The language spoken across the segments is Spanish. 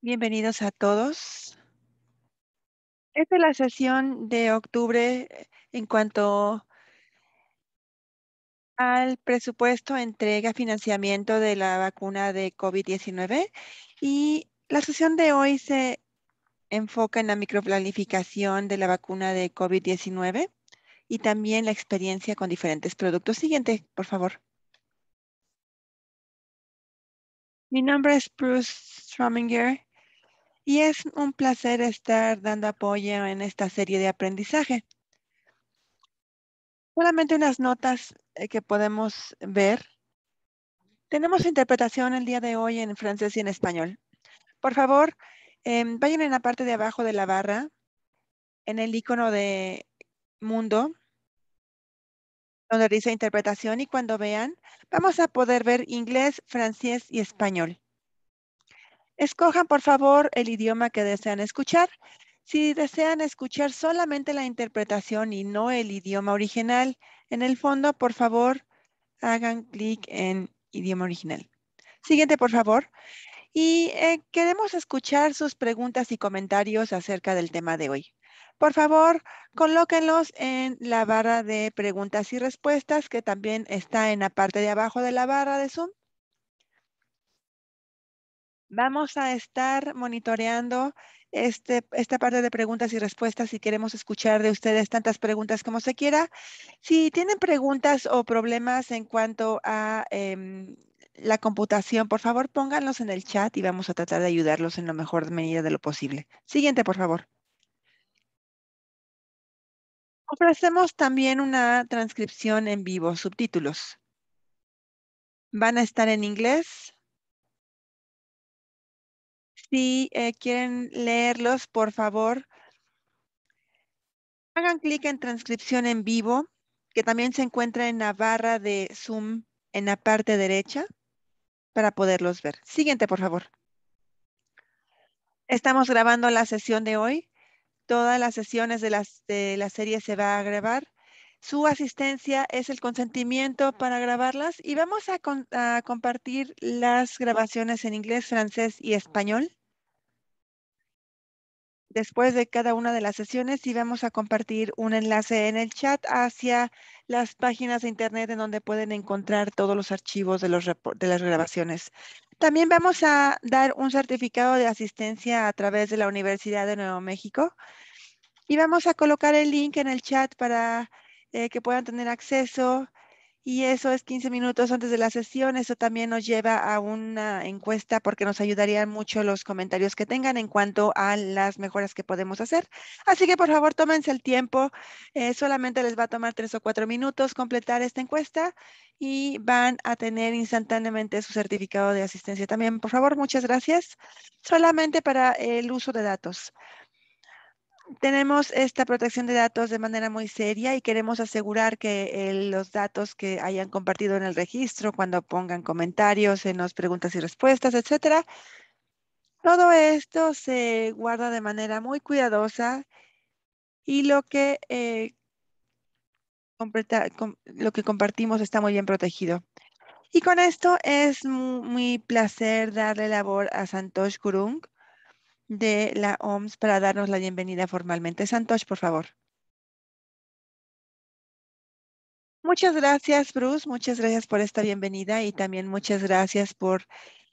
Bienvenidos a todos. Esta es la sesión de octubre en cuanto al presupuesto, entrega, financiamiento de la vacuna de COVID-19. Y la sesión de hoy se enfoca en la microplanificación de la vacuna de COVID-19 y también la experiencia con diferentes productos. Siguiente, por favor. Mi nombre es Bruce Strominger y es un placer estar dando apoyo en esta serie de aprendizaje. Solamente unas notas que podemos ver. Tenemos interpretación el día de hoy en francés y en español. Por favor, vayan en la parte de abajo de la barra, en el icono de mundo, donde dice interpretación, y cuando vean, vamos a poder ver inglés, francés y español. Escojan, por favor, el idioma que desean escuchar. Si desean escuchar solamente la interpretación y no el idioma original, en el fondo, por favor, hagan clic en idioma original. Siguiente, por favor. Y queremos escuchar sus preguntas y comentarios acerca del tema de hoy. Por favor, colóquenlos en la barra de preguntas y respuestas, que también está en la parte de abajo de la barra de Zoom. Vamos a estar monitoreando esta parte de preguntas y respuestas y queremos escuchar de ustedes tantas preguntas como se quiera. Si tienen preguntas o problemas en cuanto a la computación, por favor, pónganlos en el chat y vamos a tratar de ayudarlos en la mejor medida de lo posible. Siguiente, por favor. Ofrecemos también una transcripción en vivo, subtítulos. Van a estar en inglés. Si quieren leerlos, por favor, hagan clic en transcripción en vivo, que también se encuentra en la barra de Zoom en la parte derecha para poderlos ver. Siguiente, por favor. Estamos grabando la sesión de hoy. Todas las sesiones de la serie se va a grabar. Su asistencia es el consentimiento para grabarlas y vamos a compartir las grabaciones en inglés, francés y español después de cada una de las sesiones, y vamos a compartir un enlace en el chat hacia las páginas de internet en donde pueden encontrar todos los archivos de de las grabaciones. También vamos a dar un certificado de asistencia a través de la Universidad de Nuevo México y vamos a colocar el link en el chat para que puedan tener acceso. Y eso es 15 minutos antes de la sesión. Eso también nos lleva a una encuesta porque nos ayudarían mucho los comentarios que tengan en cuanto a las mejoras que podemos hacer. Así que por favor, tómense el tiempo. Solamente les va a tomar 3 o 4 minutos completar esta encuesta y van a tener instantáneamente su certificado de asistencia también. Por favor, muchas gracias. Solamente para el uso de datos. Tenemos esta protección de datos de manera muy seria y queremos asegurar que los datos que hayan compartido en el registro, cuando pongan comentarios en las preguntas y respuestas, etcétera, todo esto se guarda de manera muy cuidadosa y lo que compartimos está muy bien protegido. Y con esto es muy placer darle labor a Santosh Gurung de la OMS para darnos la bienvenida formalmente. Santosh, por favor. Muchas gracias, Bruce. Muchas gracias por esta bienvenida y también muchas gracias por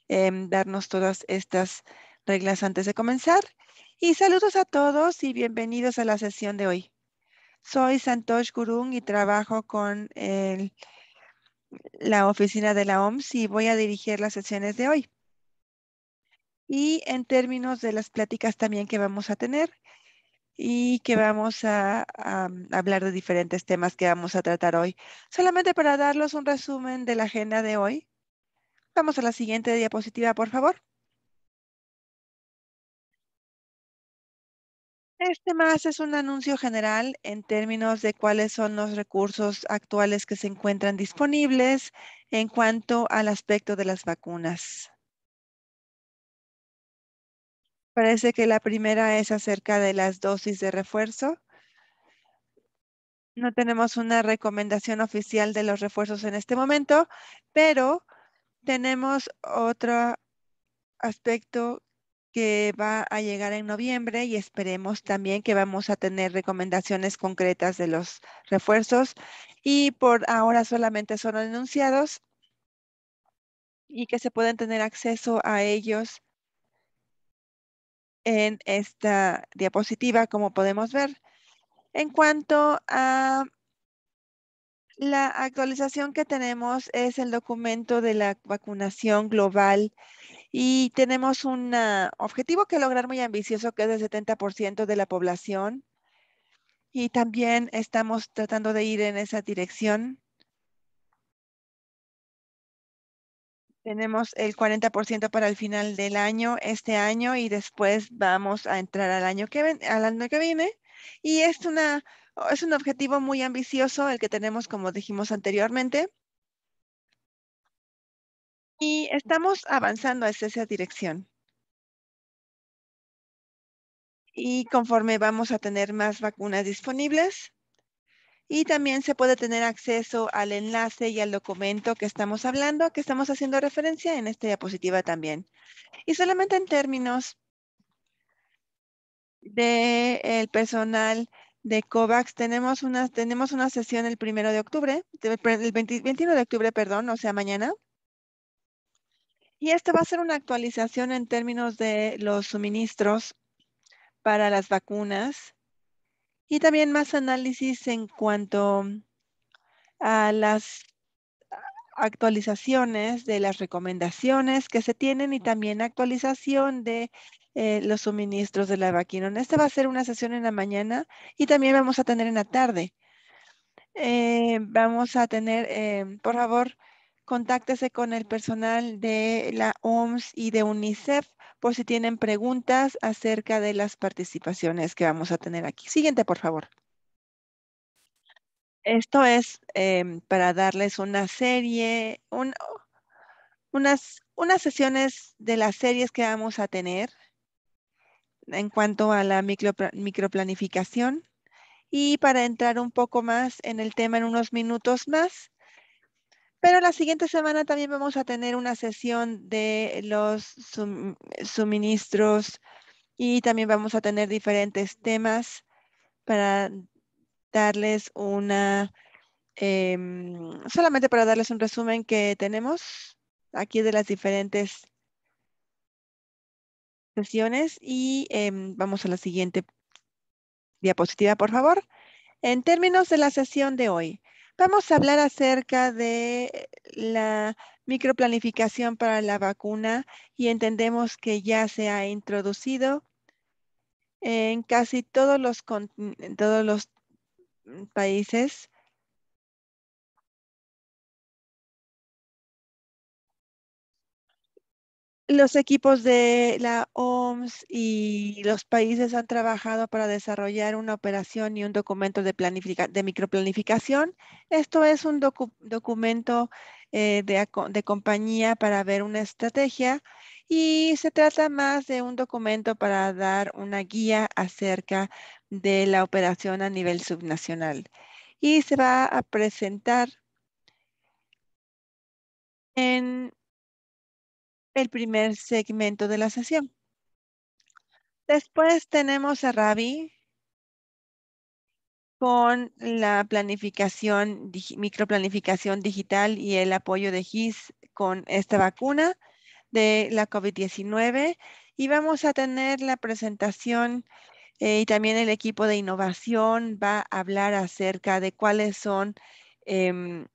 darnos todas estas reglas antes de comenzar. Y saludos a todos y bienvenidos a la sesión de hoy. Soy Santosh Gurung y trabajo con la oficina de la OMS y voy a dirigir las sesiones de hoy. Y en términos de las pláticas también que vamos a tener y que vamos a hablar de diferentes temas que vamos a tratar hoy. Solamente para darles un resumen de la agenda de hoy. Vamos a la siguiente diapositiva, por favor. Este más es un anuncio general en términos de cuáles son los recursos actuales que se encuentran disponibles en cuanto al aspecto de las vacunas. Parece que la primera es acerca de las dosis de refuerzo. No tenemos una recomendación oficial de los refuerzos en este momento, pero tenemos otro aspecto que va a llegar en noviembre y esperemos también que vamos a tener recomendaciones concretas de los refuerzos y por ahora solamente son anunciados y que se pueden tener acceso a ellos en esta diapositiva, como podemos ver. En cuanto a la actualización que tenemos es el documento de la vacunación global y tenemos un objetivo que lograr muy ambicioso que es del 70% de la población y también estamos tratando de ir en esa dirección. Tenemos el 40% para el final del año, este año, y después vamos a entrar al año que viene. Y es un objetivo muy ambicioso el que tenemos, como dijimos anteriormente, y estamos avanzando hacia esa dirección. Y conforme vamos a tener más vacunas disponibles, y también se puede tener acceso al enlace y al documento que estamos hablando, que estamos haciendo referencia en esta diapositiva también. Y solamente en términos del personal de COVAX, tenemos una sesión el 1 de octubre, el 21 de octubre, perdón, o sea, mañana. Y esto va a ser una actualización en términos de los suministros para las vacunas y también más análisis en cuanto a las actualizaciones de las recomendaciones que se tienen y también actualización de los suministros de la vacuna. Esta va a ser una sesión en la mañana y también vamos a tener en la tarde. Vamos a tener, por favor, contáctese con el personal de la OMS y de UNICEF por si tienen preguntas acerca de las participaciones que vamos a tener aquí. Siguiente, por favor. Esto es para darles una serie, unas sesiones de las series que vamos a tener en cuanto a la microplanificación y para entrar un poco más en el tema en unos minutos más. Pero la siguiente semana también vamos a tener una sesión de los suministros y también vamos a tener diferentes temas para darles solamente para darles un resumen que tenemos aquí de las diferentes sesiones y vamos a la siguiente diapositiva, por favor. En términos de la sesión de hoy, vamos a hablar acerca de la microplanificación para la vacuna y entendemos que ya se ha introducido en casi en todos los países. Los equipos de la OMS y los países han trabajado para desarrollar una operación y un documento de microplanificación. Esto es un documento de compañía para ver una estrategia y se trata más de un documento para dar una guía acerca de la operación a nivel subnacional. Y se va a presentar en el primer segmento de la sesión. Después tenemos a Ravi con la microplanificación digital y el apoyo de GIS con esta vacuna de la COVID-19. Y vamos a tener la presentación y también el equipo de innovación va a hablar acerca de cuáles son em,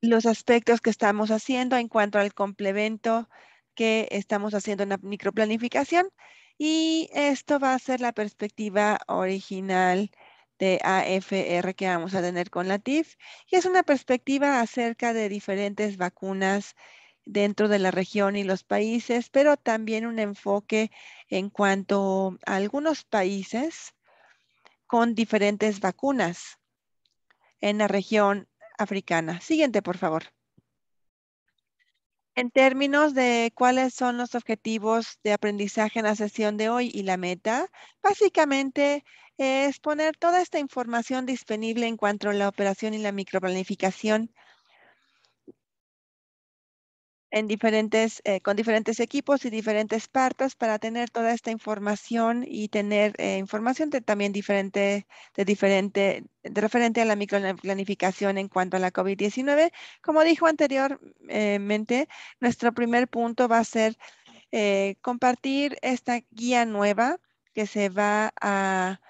los aspectos que estamos haciendo en cuanto al complemento que estamos haciendo en la microplanificación. Y esto va a ser la perspectiva original de AFR que vamos a tener con la TIF. Y es una perspectiva acerca de diferentes vacunas dentro de la región y los países, pero también un enfoque en cuanto a algunos países con diferentes vacunas en la región africana. Siguiente, por favor. En términos de cuáles son los objetivos de aprendizaje en la sesión de hoy y la meta, básicamente es poner toda esta información disponible en cuanto a la operación y la microplanificación con diferentes equipos y diferentes partes para tener toda esta información y tener información también de referente a la microplanificación en cuanto a la COVID-19. Como dijo anteriormente, nuestro primer punto va a ser compartir esta guía nueva que se va a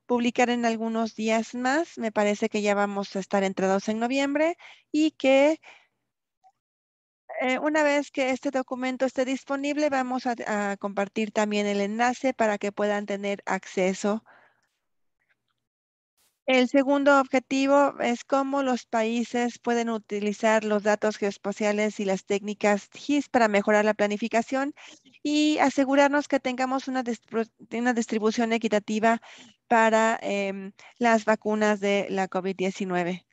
publicar en algunos días más. Me parece que ya vamos a estar entrados en noviembre y que una vez que este documento esté disponible, vamos a compartir también el enlace para que puedan tener acceso. El segundo objetivo es cómo los países pueden utilizar los datos geoespaciales y las técnicas GIS para mejorar la planificación y asegurarnos que tengamos una distribución equitativa para las vacunas de la COVID-19.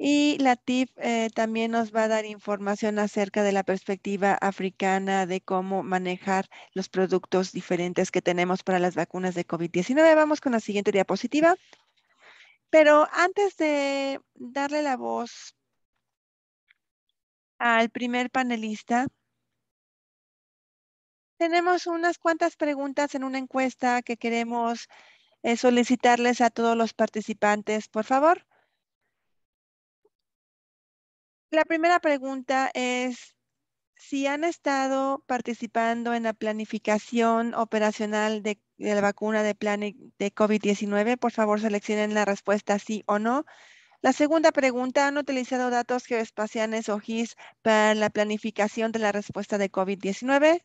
Y la TIF también nos va a dar información acerca de la perspectiva africana de cómo manejar los productos diferentes que tenemos para las vacunas de COVID-19. Vamos con la siguiente diapositiva. Pero antes de darle la voz al primer panelista, tenemos unas cuantas preguntas en una encuesta que queremos solicitarles a todos los participantes, por favor. La primera pregunta es si han estado participando en la planificación operacional de la vacuna de COVID-19. Por favor, seleccionen la respuesta sí o no. La segunda pregunta, ¿han utilizado datos geoespaciales o GIS para la planificación de la respuesta de COVID-19?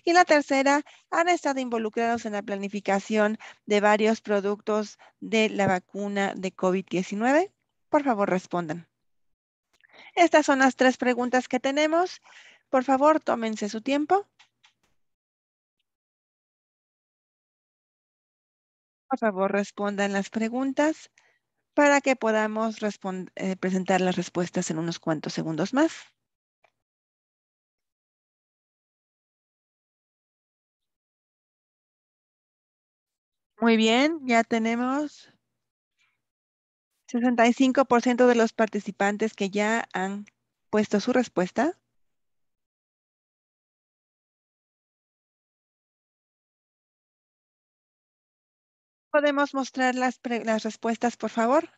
Y la tercera, ¿han estado involucrados en la planificación de varios productos de la vacuna de COVID-19? Por favor, respondan. Estas son las tres preguntas que tenemos. Por favor, tómense su tiempo. Por favor, respondan las preguntas para que podamos presentar las respuestas en unos cuantos segundos más. Muy bien, ya tenemos 65% de los participantes que ya han puesto su respuesta. ¿Podemos mostrar las respuestas, por favor?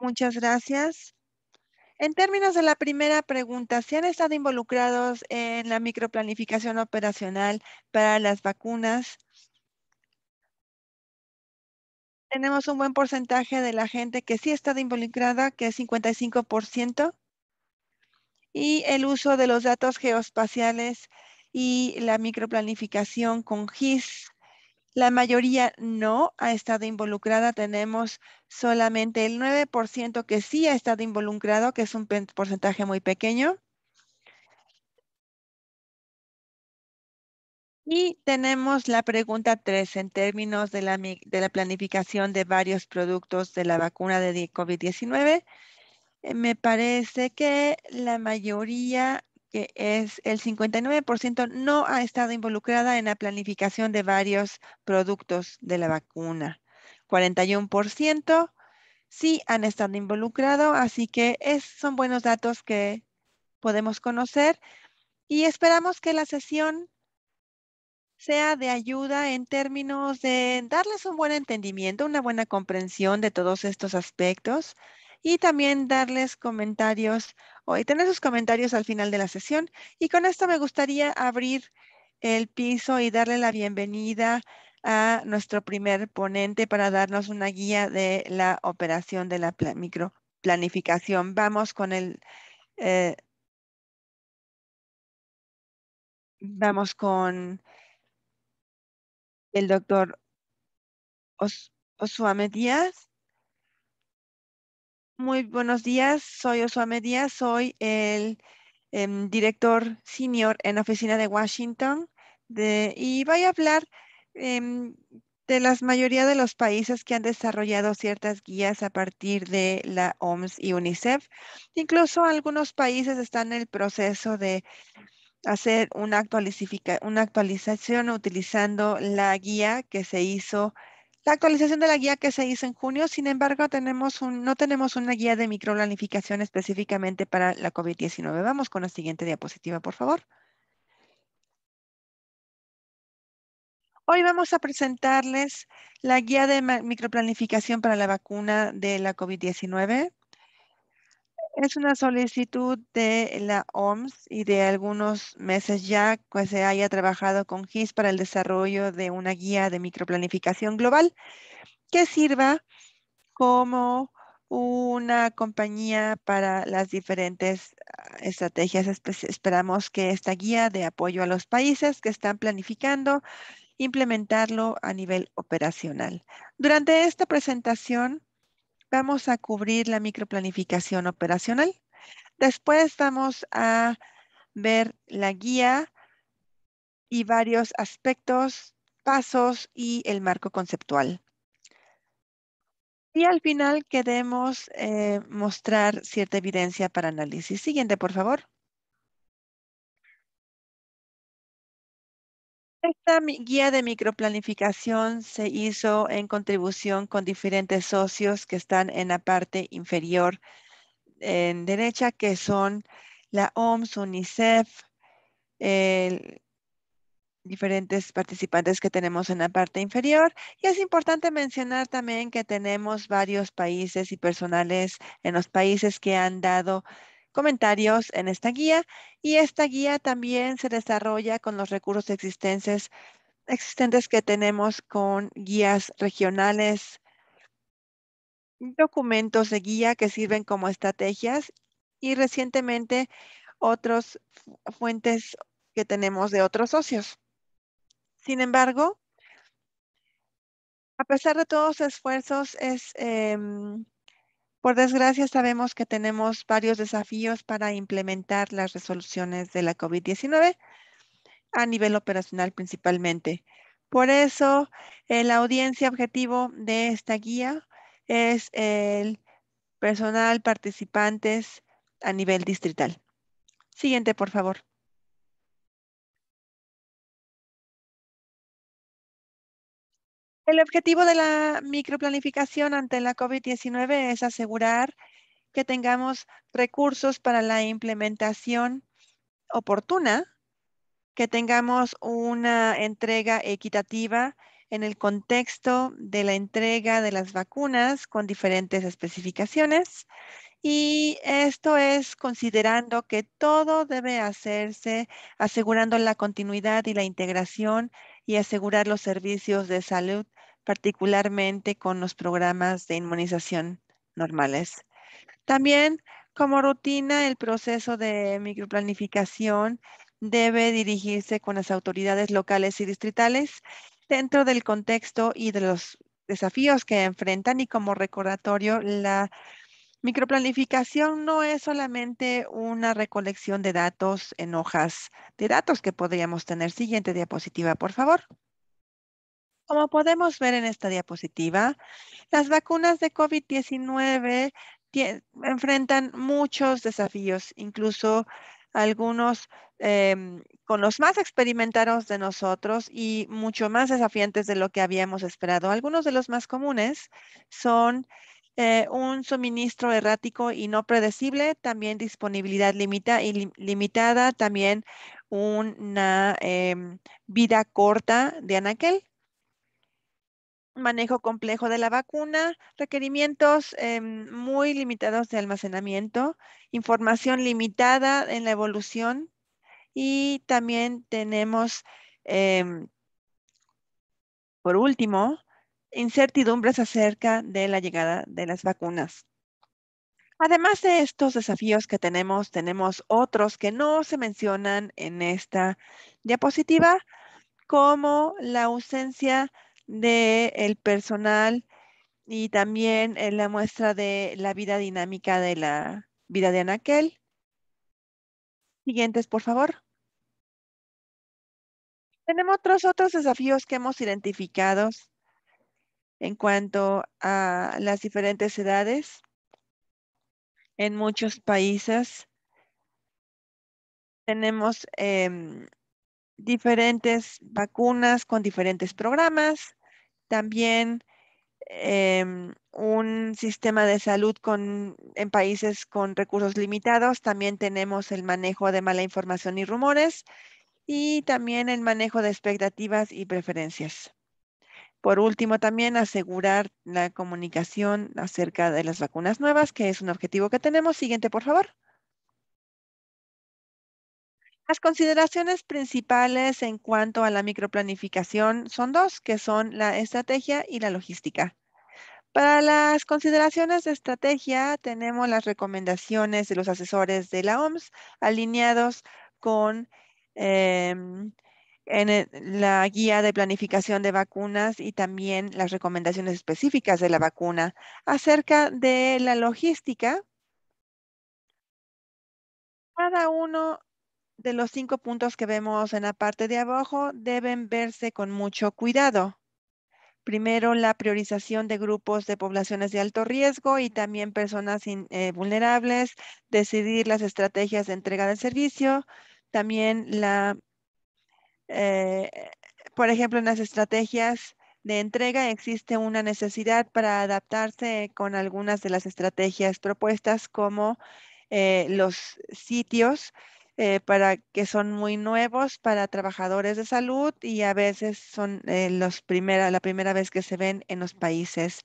Muchas gracias. En términos de la primera pregunta, ¿si han estado involucrados en la microplanificación operacional para las vacunas? Tenemos un buen porcentaje de la gente que sí ha estado involucrada, que es 55%, y el uso de los datos geoespaciales y la microplanificación con GIS. La mayoría no ha estado involucrada. Tenemos solamente el 9% que sí ha estado involucrado, que es un porcentaje muy pequeño. Y tenemos la pregunta 3 en términos de la planificación de varios productos de la vacuna de COVID-19. Me parece que la mayoría, que es el 59%, no ha estado involucrada en la planificación de varios productos de la vacuna. 41% sí han estado involucrados, así que son buenos datos que podemos conocer y esperamos que la sesión sea de ayuda en términos de darles un buen entendimiento, una buena comprensión de todos estos aspectos y también darles comentarios y tener sus comentarios al final de la sesión. Y con esto me gustaría abrir el piso y darle la bienvenida a nuestro primer ponente para darnos una guía de la operación de la microplanificación. Eh, vamos con el doctor Osuame Díaz. Muy buenos días, soy Osuame Díaz, soy el director senior en la oficina de Washington y voy a hablar em, de la mayoría de los países que han desarrollado ciertas guías a partir de la OMS y UNICEF. Incluso algunos países están en el proceso de hacer una actualización utilizando la guía que se hizo La actualización de la guía que se hizo en junio, sin embargo, no tenemos una guía de microplanificación específicamente para la COVID-19. Vamos con la siguiente diapositiva, por favor. Hoy vamos a presentarles la guía de microplanificación para la vacuna de la COVID-19. Es una solicitud de la OMS y de algunos meses ya que se haya trabajado con GIS para el desarrollo de una guía de microplanificación global que sirva como una compañía para las diferentes estrategias. Esperamos que esta guía de apoyo a los países que están planificando implementarlo a nivel operacional. Durante esta presentación vamos a cubrir la microplanificación operacional. Después vamos a ver la guía y varios aspectos, pasos y el marco conceptual. Y al final queremos mostrar cierta evidencia para análisis. Siguiente, por favor. Esta guía de microplanificación se hizo en contribución con diferentes socios que están en la parte inferior en derecha, que son la OMS, UNICEF, diferentes participantes que tenemos en la parte inferior. Y es importante mencionar también que tenemos varios países y personales en los países que han dado comentarios en esta guía. Y esta guía también se desarrolla con los recursos existentes que tenemos con guías regionales, documentos de guía que sirven como estrategias y recientemente otras fuentes que tenemos de otros socios. Sin embargo, a pesar de todos los esfuerzos, por desgracia, sabemos que tenemos varios desafíos para implementar las resoluciones de la COVID-19 a nivel operacional principalmente. Por eso, la audiencia objetivo de esta guía es el personal, participantes a nivel distrital. Siguiente, por favor. El objetivo de la microplanificación ante la COVID-19 es asegurar que tengamos recursos para la implementación oportuna, que tengamos una entrega equitativa en el contexto de la entrega de las vacunas con diferentes especificaciones. Y esto es considerando que todo debe hacerse asegurando la continuidad y la integración y asegurar los servicios de salud, particularmente con los programas de inmunización normales. También, como rutina, el proceso de microplanificación debe dirigirse con las autoridades locales y distritales dentro del contexto y de los desafíos que enfrentan y como recordatorio, la microplanificación no es solamente una recolección de datos en hojas de datos que podríamos tener. Siguiente diapositiva, por favor. Como podemos ver en esta diapositiva, las vacunas de COVID-19 enfrentan muchos desafíos, incluso algunos con los más experimentados de nosotros y mucho más desafiantes de lo que habíamos esperado. Algunos de los más comunes son un suministro errático y no predecible, también disponibilidad limitada, también una vida corta de anaquel, manejo complejo de la vacuna, requerimientos muy limitados de almacenamiento, información limitada en la evolución y también tenemos, em, por último, incertidumbres acerca de la llegada de las vacunas. Además de estos desafíos que tenemos otros que no se mencionan en esta diapositiva, como la ausencia del personal y también en la muestra de la vida dinámica de la vida de anaquel. Siguientes, por favor. Tenemos otros desafíos que hemos identificado en cuanto a las diferentes edades en muchos países. Tenemos diferentes vacunas con diferentes programas. También un sistema de salud en países con recursos limitados. También tenemos el manejo de mala información y rumores y también el manejo de expectativas y preferencias. Por último, también asegurar la comunicación acerca de las vacunas nuevas, que es un objetivo que tenemos. Siguiente, por favor. Las consideraciones principales en cuanto a la microplanificación son dos, que son la estrategia y la logística. Para las consideraciones de estrategia, tenemos las recomendaciones de los asesores de la OMS alineados con em, la guía de planificación de vacunas y también las recomendaciones específicas de la vacuna. Acerca de la logística, cada uno de los 5 puntos que vemos en la parte de abajo deben verse con mucho cuidado. Primero, la priorización de grupos de poblaciones de alto riesgo y también personas vulnerables, decidir las estrategias de entrega del servicio, también eh, por ejemplo, en las estrategias de entrega existe una necesidad para adaptarse con algunas de las estrategias propuestas, como los sitios para que son muy nuevos para trabajadores de salud y a veces son la primera vez que se ven en los países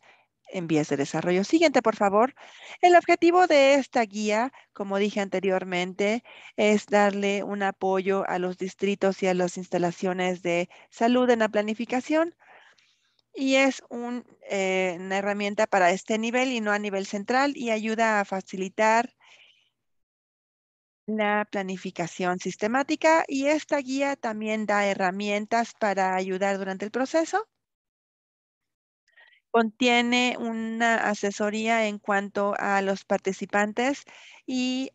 en vías de desarrollo. Siguiente, por favor. El objetivo de esta guía, como dije anteriormente, es darle un apoyo a los distritos y a las instalaciones de salud en la planificación y es una herramienta para este nivel y no a nivel central y ayuda a facilitar la planificación sistemática y esta guía también da herramientas para ayudar durante el proceso. Contiene una asesoría en cuanto a los participantes y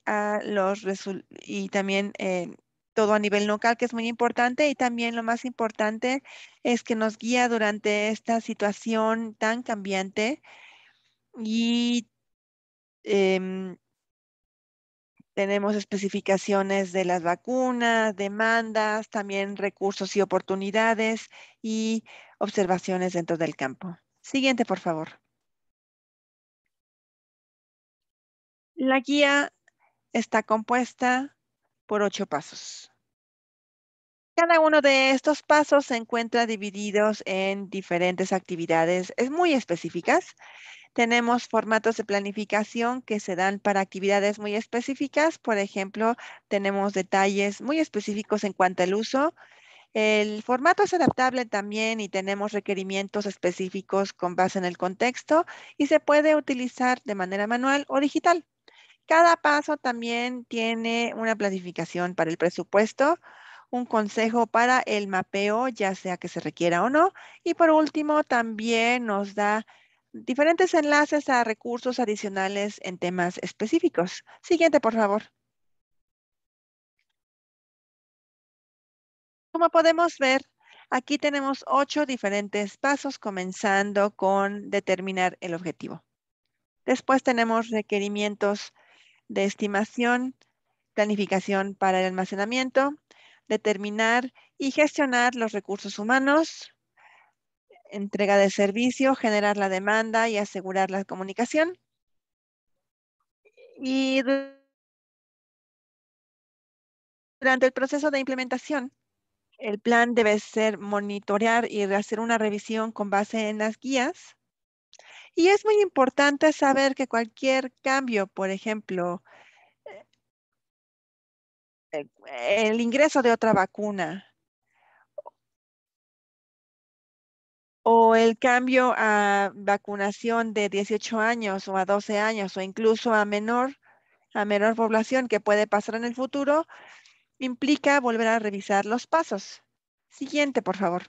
y también todo a nivel local, que es muy importante. Y también lo más importante es que nos guía durante esta situación tan cambiante y em, tenemos especificaciones de las vacunas, demandas, también recursos y oportunidades y observaciones dentro del campo. Siguiente, por favor. La guía está compuesta por 8 pasos. Cada uno de estos pasos se encuentra divididos en diferentes actividades muy específicas. Tenemos formatos de planificación que se dan para actividades muy específicas. Por ejemplo, tenemos detalles muy específicos en cuanto al uso. El formato es adaptable también y tenemos requerimientos específicos con base en el contexto y se puede utilizar de manera manual o digital. Cada paso también tiene una planificación para el presupuesto, un consejo para el mapeo, ya sea que se requiera o no. Y por último, también nos da diferentes enlaces a recursos adicionales en temas específicos. Siguiente, por favor. Como podemos ver, aquí tenemos 8 diferentes pasos, comenzando con determinar el objetivo. Después tenemos requerimientos de estimación, planificación para el almacenamiento, determinar y gestionar los recursos humanos, entrega de servicio, generar la demanda y asegurar la comunicación. Y durante el proceso de implementación, el plan debe ser monitorear y hacer una revisión con base en las guías. Y es muy importante saber que cualquier cambio, por ejemplo, el ingreso de otra vacuna, o el cambio a vacunación de 18 años o a 12 años o incluso a menor población que puede pasar en el futuro, implica volver a revisar los pasos. Siguiente, por favor.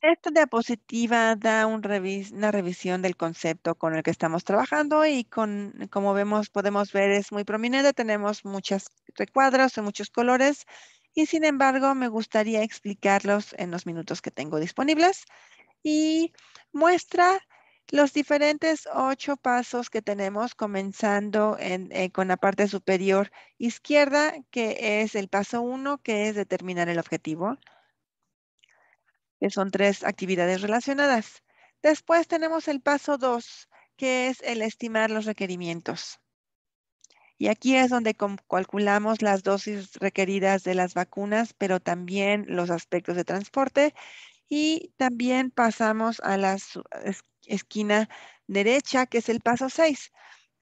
Esta diapositiva da una revisión del concepto con el que estamos trabajando y como podemos ver, es muy prominente. Tenemos muchos recuadros de muchos colores y sin embargo, me gustaría explicarlos en los minutos que tengo disponibles. Y muestra los diferentes 8 pasos que tenemos, comenzando con la parte superior izquierda, que es el paso 1, que es determinar el objetivo. que son 3 actividades relacionadas. Después tenemos el paso 2, que es el estimar los requerimientos. Y aquí es donde calculamos las dosis requeridas de las vacunas, pero también los aspectos de transporte. Y también pasamos a la esquina derecha, que es el paso 6,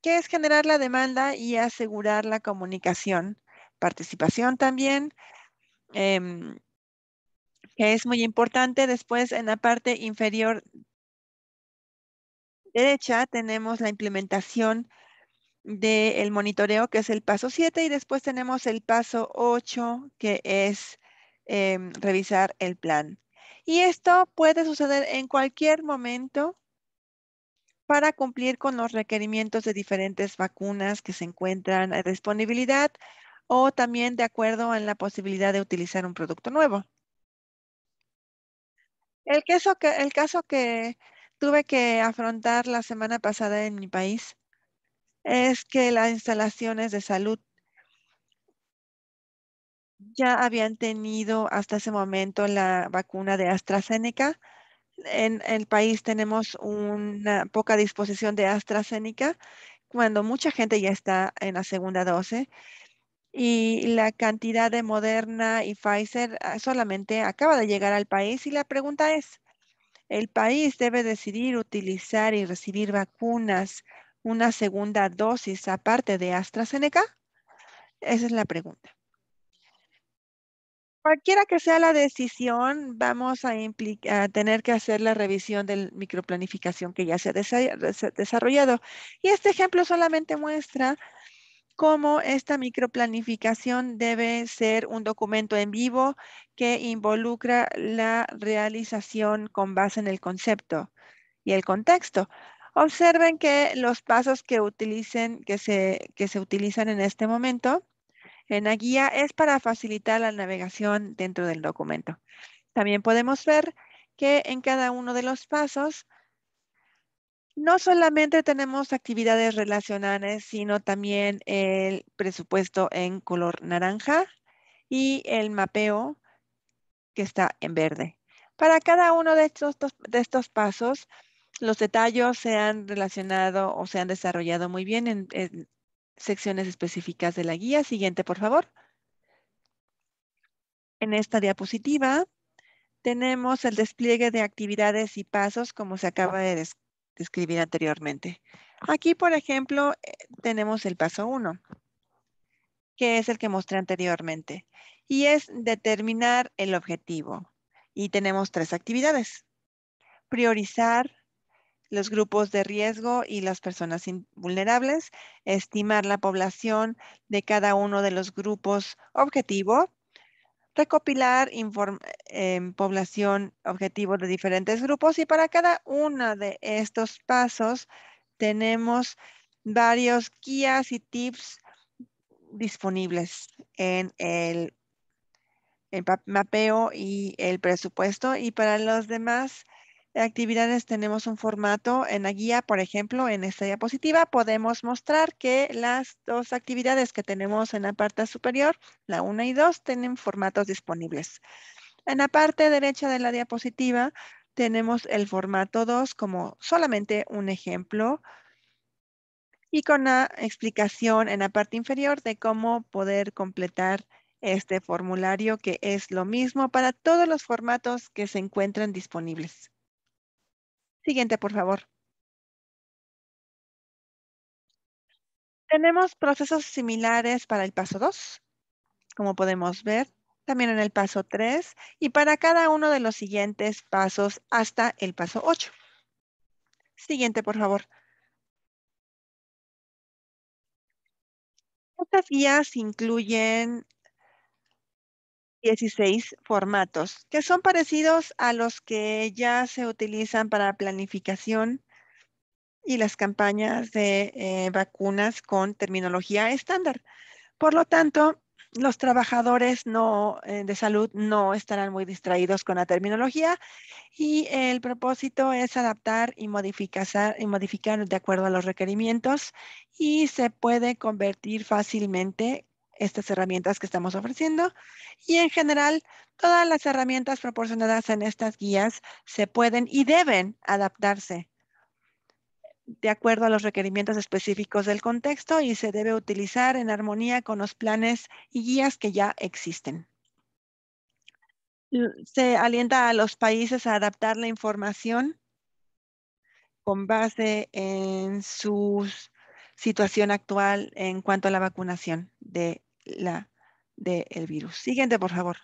que es generar la demanda y asegurar la comunicación. Participación también, em, que es muy importante. Después, en la parte inferior derecha, tenemos la implementación del monitoreo, que es el paso 7, y después tenemos el paso 8, que es revisar el plan. Y esto puede suceder en cualquier momento para cumplir con los requerimientos de diferentes vacunas que se encuentran a disponibilidad o también de acuerdo en la posibilidad de utilizar un producto nuevo. El caso que tuve que afrontar la semana pasada en mi país es que las instalaciones de salud ya habían tenido hasta ese momento la vacuna de AstraZeneca. En el país tenemos una poca disposición de AstraZeneca, cuando mucha gente ya está en la segunda dosis, y la cantidad de Moderna y Pfizer solamente acaba de llegar al país. Y la pregunta es, ¿el país debe decidir utilizar y recibir vacunas, una segunda dosis aparte de AstraZeneca? Esa es la pregunta. Cualquiera que sea la decisión, vamos a tener que hacer la revisión de microplanificación que ya se ha desarrollado. Y este ejemplo solamente muestra cómo esta microplanificación debe ser un documento en vivo que involucra la realización con base en el concepto y el contexto. Observen que los pasos que se utilizan en este momento en la guía es para facilitar la navegación dentro del documento. También podemos ver que en cada uno de los pasos no solamente tenemos actividades relacionales, sino también el presupuesto en color naranja y el mapeo que está en verde. Para cada uno de estos pasos, los detalles se han relacionado o se han desarrollado muy bien en secciones específicas de la guía. Siguiente, por favor. En esta diapositiva tenemos el despliegue de actividades y pasos como se acaba de describir anteriormente. Aquí, por ejemplo, tenemos el paso 1, que es el que mostré anteriormente, y es determinar el objetivo. Y tenemos 3 actividades. Priorizar los grupos de riesgo y las personas vulnerables, estimar la población de cada uno de los grupos objetivo, recopilar población objetivo de diferentes grupos, y para cada uno de estos pasos tenemos varios guías y tips disponibles en el mapeo y el presupuesto. Y para las demás actividades tenemos un formato en la guía. Por ejemplo, en esta diapositiva podemos mostrar que las 2 actividades que tenemos en la parte superior, la 1 y 2, tienen formatos disponibles. En la parte derecha de la diapositiva tenemos el formato 2 como solamente un ejemplo y con la explicación en la parte inferior de cómo poder completar este formulario, que es lo mismo para todos los formatos que se encuentran disponibles. Siguiente, por favor. Tenemos procesos similares para el paso 2, como podemos ver, también en el paso 3 y para cada uno de los siguientes pasos hasta el paso 8. Siguiente, por favor. Estas guías incluyen 16 formatos que son parecidos a los que ya se utilizan para planificación y las campañas de vacunas con terminología estándar. Por lo tanto, los trabajadores de salud no estarán muy distraídos con la terminología, y el propósito es adaptar y modificar de acuerdo a los requerimientos, y se puede convertir fácilmente estas herramientas que estamos ofreciendo. Y en general, todas las herramientas proporcionadas en estas guías se pueden y deben adaptarse de acuerdo a los requerimientos específicos del contexto y se debe utilizar en armonía con los planes y guías que ya existen. Se alienta a los países a adaptar la información con base en su situación actual en cuanto a la vacunación del virus. Siguiente, por favor.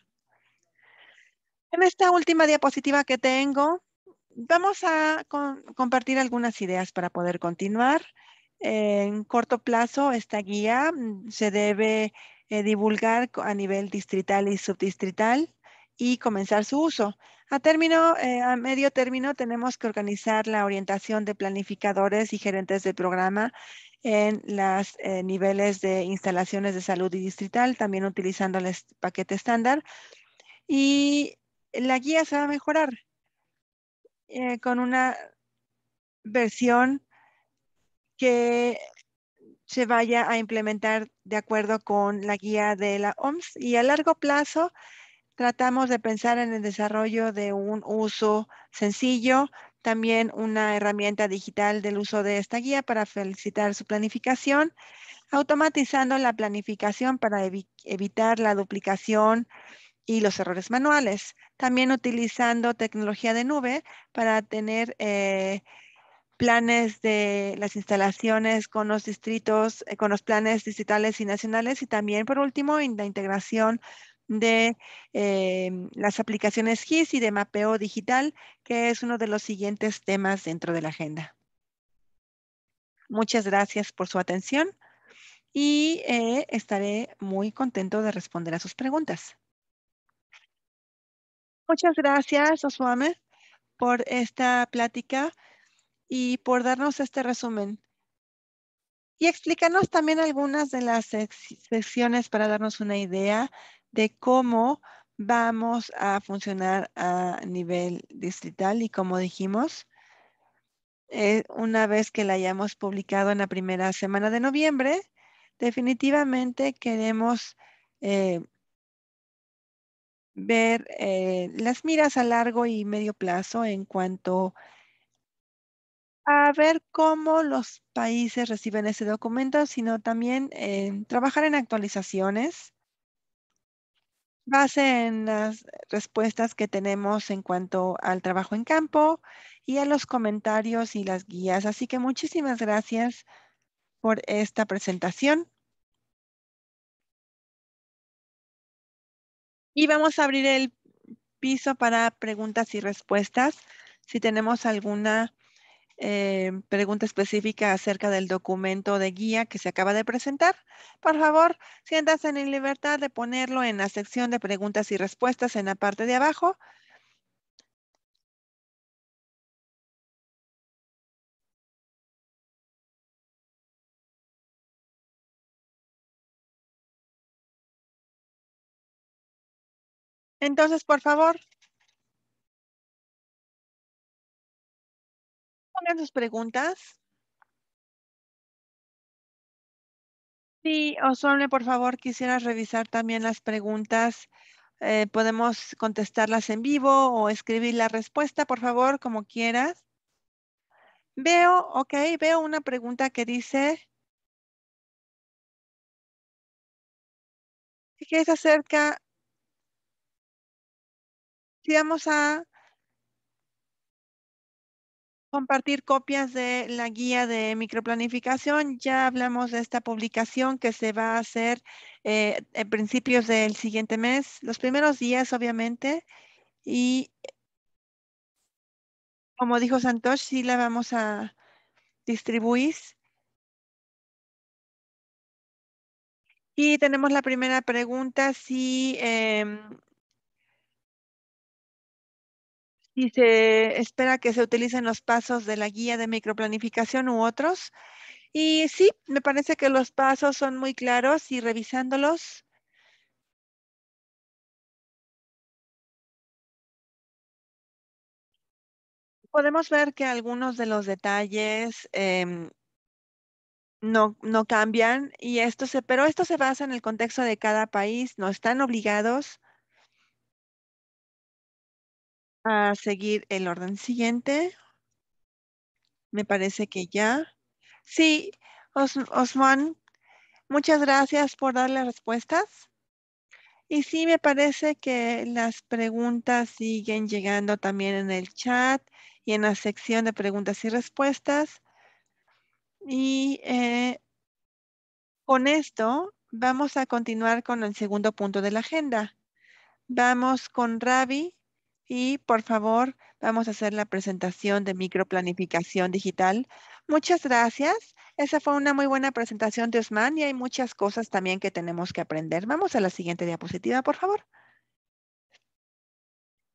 En esta última diapositiva que tengo, vamos a compartir algunas ideas para poder continuar. En corto plazo, esta guía se debe divulgar a nivel distrital y subdistrital y comenzar su uso. A medio término, tenemos que organizar la orientación de planificadores y gerentes de programa en los niveles de instalaciones de salud y distrital, también utilizando el paquete estándar. Y la guía se va a mejorar con una versión que se vaya a implementar de acuerdo con la guía de la OMS. Y a largo plazo, tratamos de pensar en el desarrollo de un uso sencillo, también una herramienta digital del uso de esta guía para facilitar su planificación, automatizando la planificación para evitar la duplicación y los errores manuales. También utilizando tecnología de nube para tener planes de las instalaciones con los distritos, con los planes distritales y nacionales. Y también, por último, en la integración de las aplicaciones GIS y de mapeo digital, que es uno de los siguientes temas dentro de la agenda. Muchas gracias por su atención y estaré muy contento de responder a sus preguntas. Muchas gracias, Oswame, por esta plática y por darnos este resumen. Y explícanos también algunas de las secciones para darnos una idea de cómo vamos a funcionar a nivel distrital y como dijimos, una vez que la hayamos publicado en la primera semana de noviembre, definitivamente queremos eh, ver las miras a largo y medio plazo en cuanto a ver cómo los países reciben ese documento, sino también trabajar en actualizaciones, base en las respuestas que tenemos en cuanto al trabajo en campo y a los comentarios y las guías. Así que muchísimas gracias por esta presentación. Y vamos a abrir el piso para preguntas y respuestas. Si tenemos alguna pregunta específica acerca del documento de guía que se acaba de presentar, por favor, siéntase en libertad de ponerlo en la sección de preguntas y respuestas en la parte de abajo. Entonces, por favor, pongan sus preguntas. Sí, Osone, por favor, quisiera revisar también las preguntas. Podemos contestarlas en vivo o escribir la respuesta, por favor, como quieras. Veo una pregunta que dice que es acerca, si vamos a compartir copias de la guía de microplanificación. Ya hablamos de esta publicación que se va a hacer en principios del siguiente mes, los primeros días, obviamente. Y como dijo Santosh, sí la vamos a distribuir. Y tenemos la primera pregunta, si se espera que se utilicen los pasos de la guía de microplanificación u otros. Y sí, me parece que los pasos son muy claros y revisándolos podemos ver que algunos de los detalles no cambian y pero esto se basa en el contexto de cada país. No están obligados a seguir el orden siguiente. Me parece que ya. Sí, Osman, muchas gracias por dar las respuestas. Y sí, me parece que las preguntas siguen llegando también en el chat y en la sección de preguntas y respuestas. Y con esto vamos a continuar con el segundo punto de la agenda. Vamos con Ravi y por favor vamos a hacer la presentación de microplanificación digital. Muchas gracias. Esa fue una muy buena presentación de Osman y hay muchas cosas también que tenemos que aprender. Vamos a la siguiente diapositiva, por favor.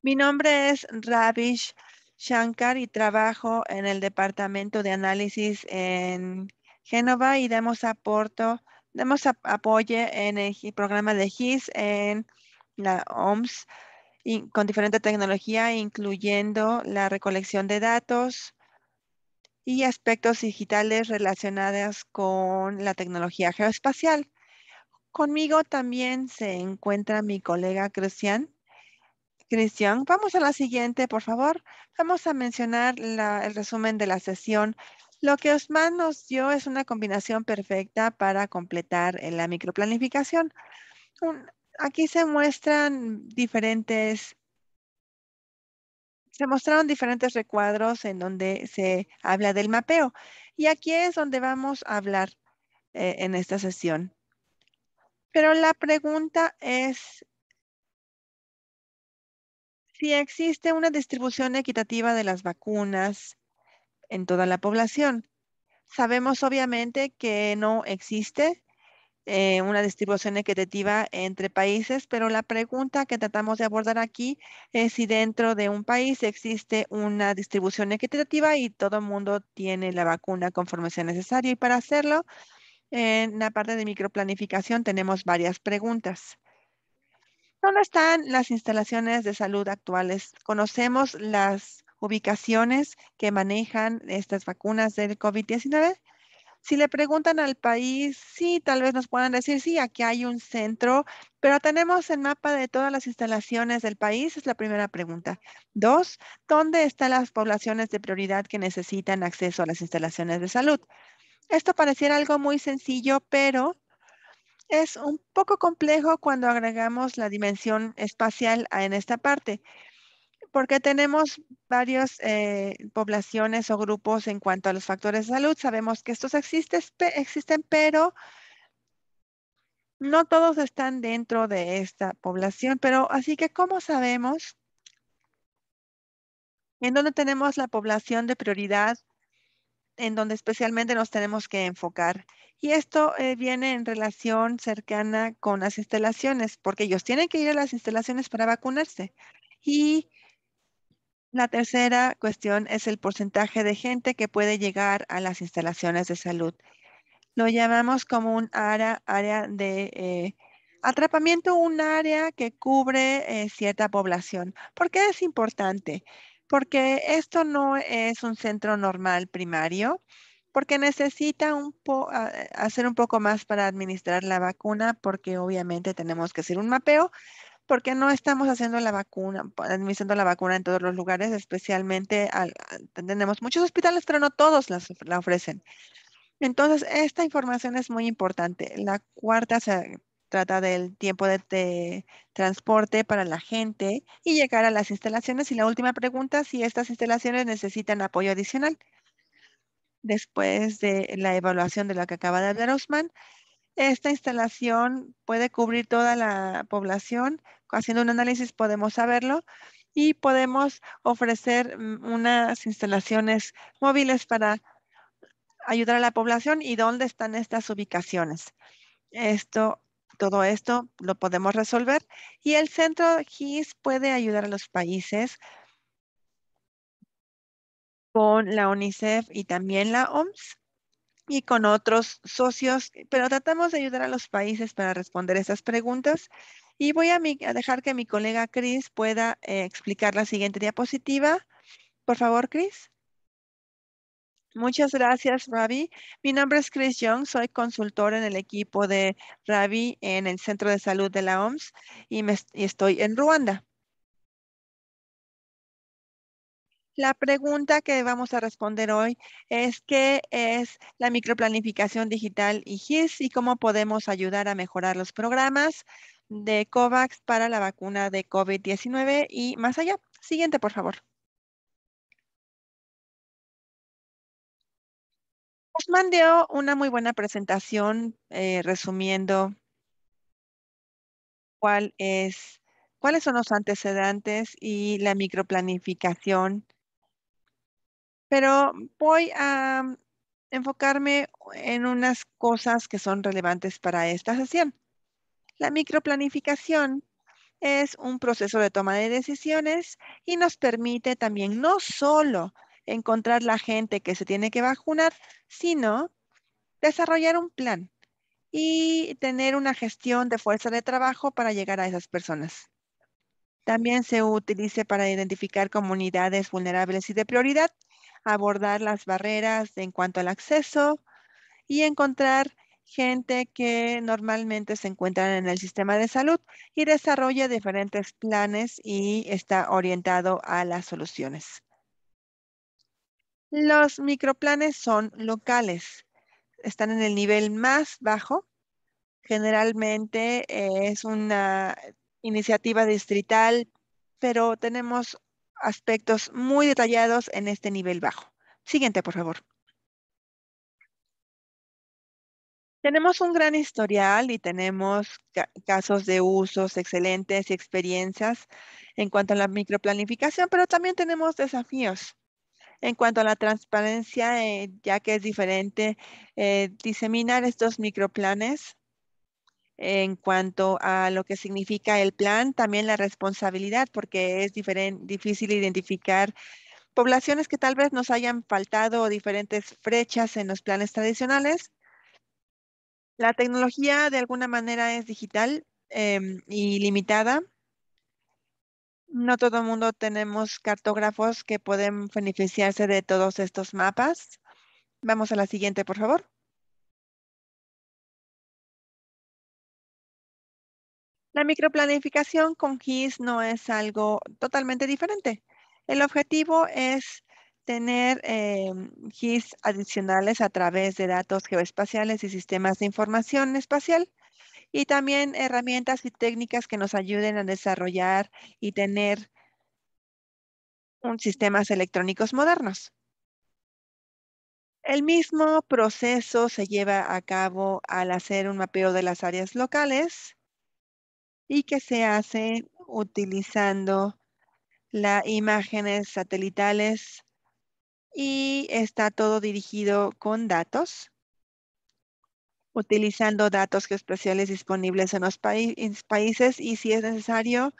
Mi nombre es Ravish Shankar y trabajo en el departamento de análisis en Génova y apoyo en el programa de GIS en la OMS con diferente tecnología, incluyendo la recolección de datos y aspectos digitales relacionados con la tecnología geoespacial. Conmigo también se encuentra mi colega Cristian. Vamos a la siguiente, por favor. Vamos a mencionar el resumen de la sesión. Lo que Osman nos dio es una combinación perfecta para completar la microplanificación. Un- Aquí se mostraron diferentes recuadros en donde se habla del mapeo. Y aquí es donde vamos a hablar en esta sesión. Pero la pregunta es si existe una distribución equitativa de las vacunas en toda la población. Sabemos obviamente que no existe una distribución equitativa entre países, pero la pregunta que tratamos de abordar aquí es si dentro de un país existe una distribución equitativa y todo el mundo tiene la vacuna conforme sea necesario. Y para hacerlo, en la parte de microplanificación tenemos varias preguntas. ¿Dónde están las instalaciones de salud actuales? ¿Conocemos las ubicaciones que manejan estas vacunas del COVID-19? Si le preguntan al país, sí, tal vez nos puedan decir, sí, aquí hay un centro, pero tenemos el mapa de todas las instalaciones del país, es la primera pregunta. Dos, ¿dónde están las poblaciones de prioridad que necesitan acceso a las instalaciones de salud? Esto pareciera algo muy sencillo, pero es un poco complejo cuando agregamos la dimensión espacial en esta parte, porque tenemos varias poblaciones o grupos en cuanto a los factores de salud. Sabemos que estos existen, pero no todos están dentro de esta población. Pero así que, ¿cómo sabemos en dónde tenemos la población de prioridad, en donde especialmente nos tenemos que enfocar? Y esto viene en relación cercana con las instalaciones, porque ellos tienen que ir a las instalaciones para vacunarse. Y la tercera cuestión es el porcentaje de gente que puede llegar a las instalaciones de salud. Lo llamamos como área de atrapamiento, un área que cubre cierta población. ¿Por qué es importante? Porque esto no es un centro normal primario, porque necesita hacer un poco más para administrar la vacuna, porque obviamente tenemos que hacer un mapeo porque no estamos haciendo la vacuna, administrando la vacuna en todos los lugares, especialmente tenemos muchos hospitales, pero no todos la ofrecen. Entonces, esta información es muy importante. La cuarta se trata del tiempo de transporte para la gente y llegar a las instalaciones. Y la última pregunta, si estas instalaciones necesitan apoyo adicional. Después de la evaluación de la que acaba de hablar Osman, esta instalación puede cubrir toda la población. Haciendo un análisis podemos saberlo y podemos ofrecer unas instalaciones móviles para ayudar a la población y dónde están estas ubicaciones. Esto, todo esto lo podemos resolver y el centro GIS puede ayudar a los países con la UNICEF y también la OMS y con otros socios, pero tratamos de ayudar a los países para responder esas preguntas. Y voy a dejar que mi colega Chris pueda explicar la siguiente diapositiva. Por favor, Chris. Muchas gracias, Ravi. Mi nombre es Chris Young, soy consultor en el equipo de Ravi en el Centro de Salud de la OMS y estoy en Ruanda. La pregunta que vamos a responder hoy es ¿qué es la microplanificación digital y GIS y cómo podemos ayudar a mejorar los programas de COVAX para la vacuna de COVID-19 y más allá? Siguiente, por favor. Os mandé una muy buena presentación resumiendo cuál es, cuáles son los antecedentes y la microplanificación, pero voy a enfocarme en unas cosas que son relevantes para esta sesión. La microplanificación es un proceso de toma de decisiones y nos permite también no solo encontrar la gente que se tiene que vacunar, sino desarrollar un plan y tener una gestión de fuerza de trabajo para llegar a esas personas. También se utiliza para identificar comunidades vulnerables y de prioridad, abordar las barreras en cuanto al acceso y encontrar gente que normalmente se encuentra en el sistema de salud y desarrolla diferentes planes y está orientado a las soluciones. Los microplanes son locales, están en el nivel más bajo. Generalmente es una iniciativa distrital, pero tenemos aspectos muy detallados en este nivel bajo. Siguiente, por favor. Tenemos un gran historial y tenemos casos de usos excelentes y experiencias en cuanto a la microplanificación, pero también tenemos desafíos. En cuanto a la transparencia, ya que es diferente diseminar estos microplanes. En cuanto a lo que significa el plan, también la responsabilidad, porque es difícil identificar poblaciones que tal vez nos hayan faltado o diferentes brechas en los planes tradicionales. La tecnología de alguna manera es digital y limitada. No todo el mundo tenemos cartógrafos que pueden beneficiarse de todos estos mapas. Vamos a la siguiente, por favor. La microplanificación con GIS no es algo totalmente diferente. El objetivo es tener GIS adicionales a través de datos geoespaciales y sistemas de información espacial y también herramientas y técnicas que nos ayuden a desarrollar y tener sistemas electrónicos modernos. El mismo proceso se lleva a cabo al hacer un mapeo de las áreas locales y que se hace utilizando las imágenes satelitales y está todo dirigido con datos, utilizando datos geoespaciales disponibles en los países y si es necesario,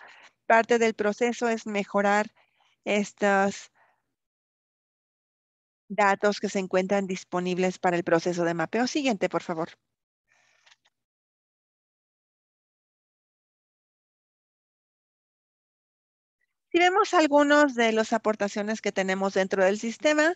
parte del proceso es mejorar estos datos que se encuentran disponibles para el proceso de mapeo. Siguiente, por favor. Si vemos algunos de las aportaciones que tenemos dentro del sistema,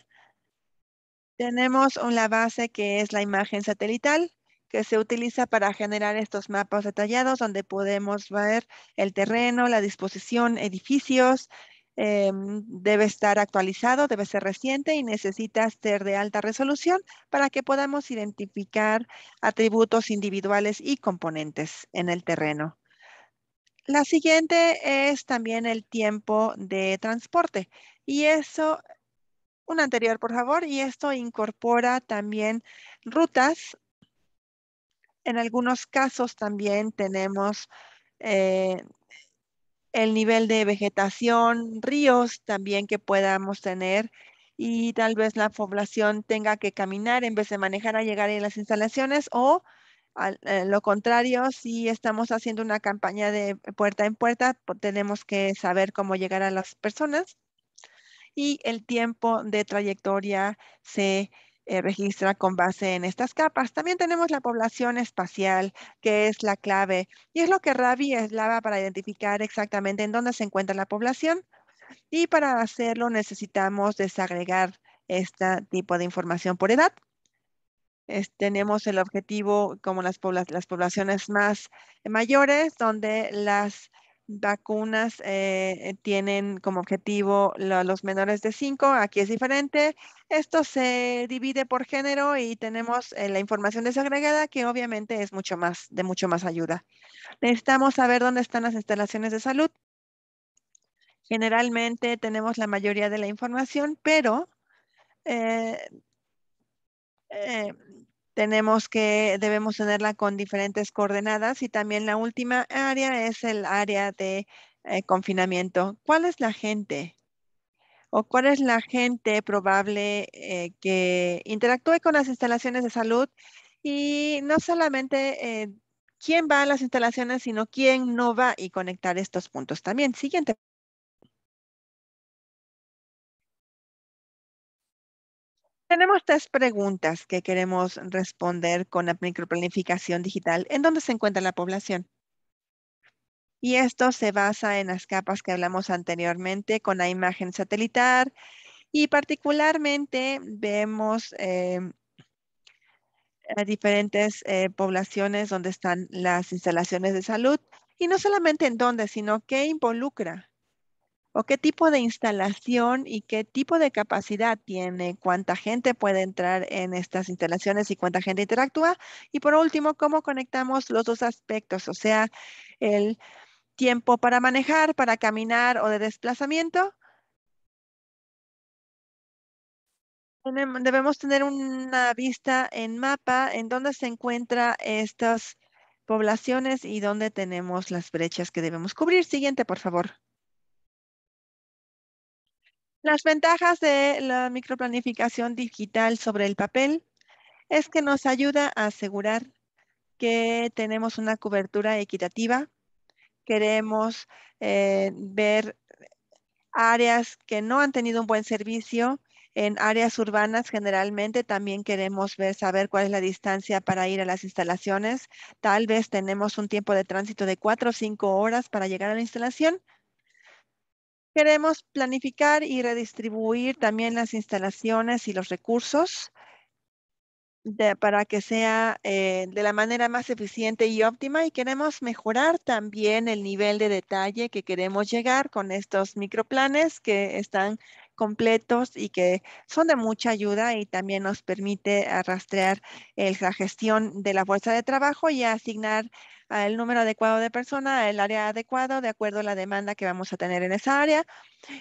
tenemos la base que es la imagen satelital, que se utiliza para generar estos mapas detallados donde podemos ver el terreno, la disposición, edificios. Debe estar actualizado, debe ser reciente y necesita ser de alta resolución para que podamos identificar atributos individuales y componentes en el terreno. La siguiente es también el tiempo de transporte y eso una anterior, por favor, y esto incorpora también rutas. En algunos casos también tenemos eh, el nivel de vegetación, ríos también que podamos tener y tal vez la población tenga que caminar en vez de manejar a llegar a las instalaciones o lo contrario, si estamos haciendo una campaña de puerta en puerta, tenemos que saber cómo llegar a las personas y el tiempo de trayectoria se registra con base en estas capas. También tenemos la población espacial, que es la clave, y es lo que Ravi hablaba para identificar exactamente en dónde se encuentra la población. Y para hacerlo necesitamos desagregar este tipo de información por edad. Tenemos el objetivo como las poblaciones más mayores, donde las vacunas tienen como objetivo los menores de 5. Aquí es diferente. Esto se divide por género y tenemos la información desagregada que obviamente es de mucho más ayuda. Necesitamos saber dónde están las instalaciones de salud. Generalmente tenemos la mayoría de la información, pero eh, eh, debemos tenerla con diferentes coordenadas y también la última área es el área de confinamiento. ¿Cuál es la gente o cuál es la gente probable que interactúe con las instalaciones de salud? Y no solamente quién va a las instalaciones, sino quién no va y conectar estos puntos también. Siguiente. Tenemos 3 preguntas que queremos responder con la microplanificación digital. ¿En dónde se encuentra la población? Y esto se basa en las capas que hablamos anteriormente con la imagen satelital y particularmente vemos a diferentes poblaciones donde están las instalaciones de salud y no solamente en dónde, sino qué involucra o qué tipo de instalación y qué tipo de capacidad tiene, cuánta gente puede entrar en estas instalaciones y cuánta gente interactúa. Y por último, cómo conectamos los dos aspectos, o sea, el tiempo para manejar, para caminar o de desplazamiento. Debemos tener una vista en mapa en dónde se encuentran estas poblaciones y dónde tenemos las brechas que debemos cubrir. Siguiente, por favor. Las ventajas de la microplanificación digital sobre el papel es que nos ayuda a asegurar que tenemos una cobertura equitativa. Queremos ver áreas que no han tenido un buen servicio. En áreas urbanas, generalmente también queremos saber cuál es la distancia para ir a las instalaciones. Tal vez tenemos un tiempo de tránsito de 4 o 5 horas para llegar a la instalación. Queremos planificar y redistribuir también las instalaciones y los recursos para que sea de la manera más eficiente y óptima y queremos mejorar también el nivel de detalle que queremos llegar con estos microplanes que están completos y que son de mucha ayuda y también nos permite rastrear la gestión de la fuerza de trabajo y asignar el número adecuado de persona, el área adecuado de acuerdo a la demanda que vamos a tener en esa área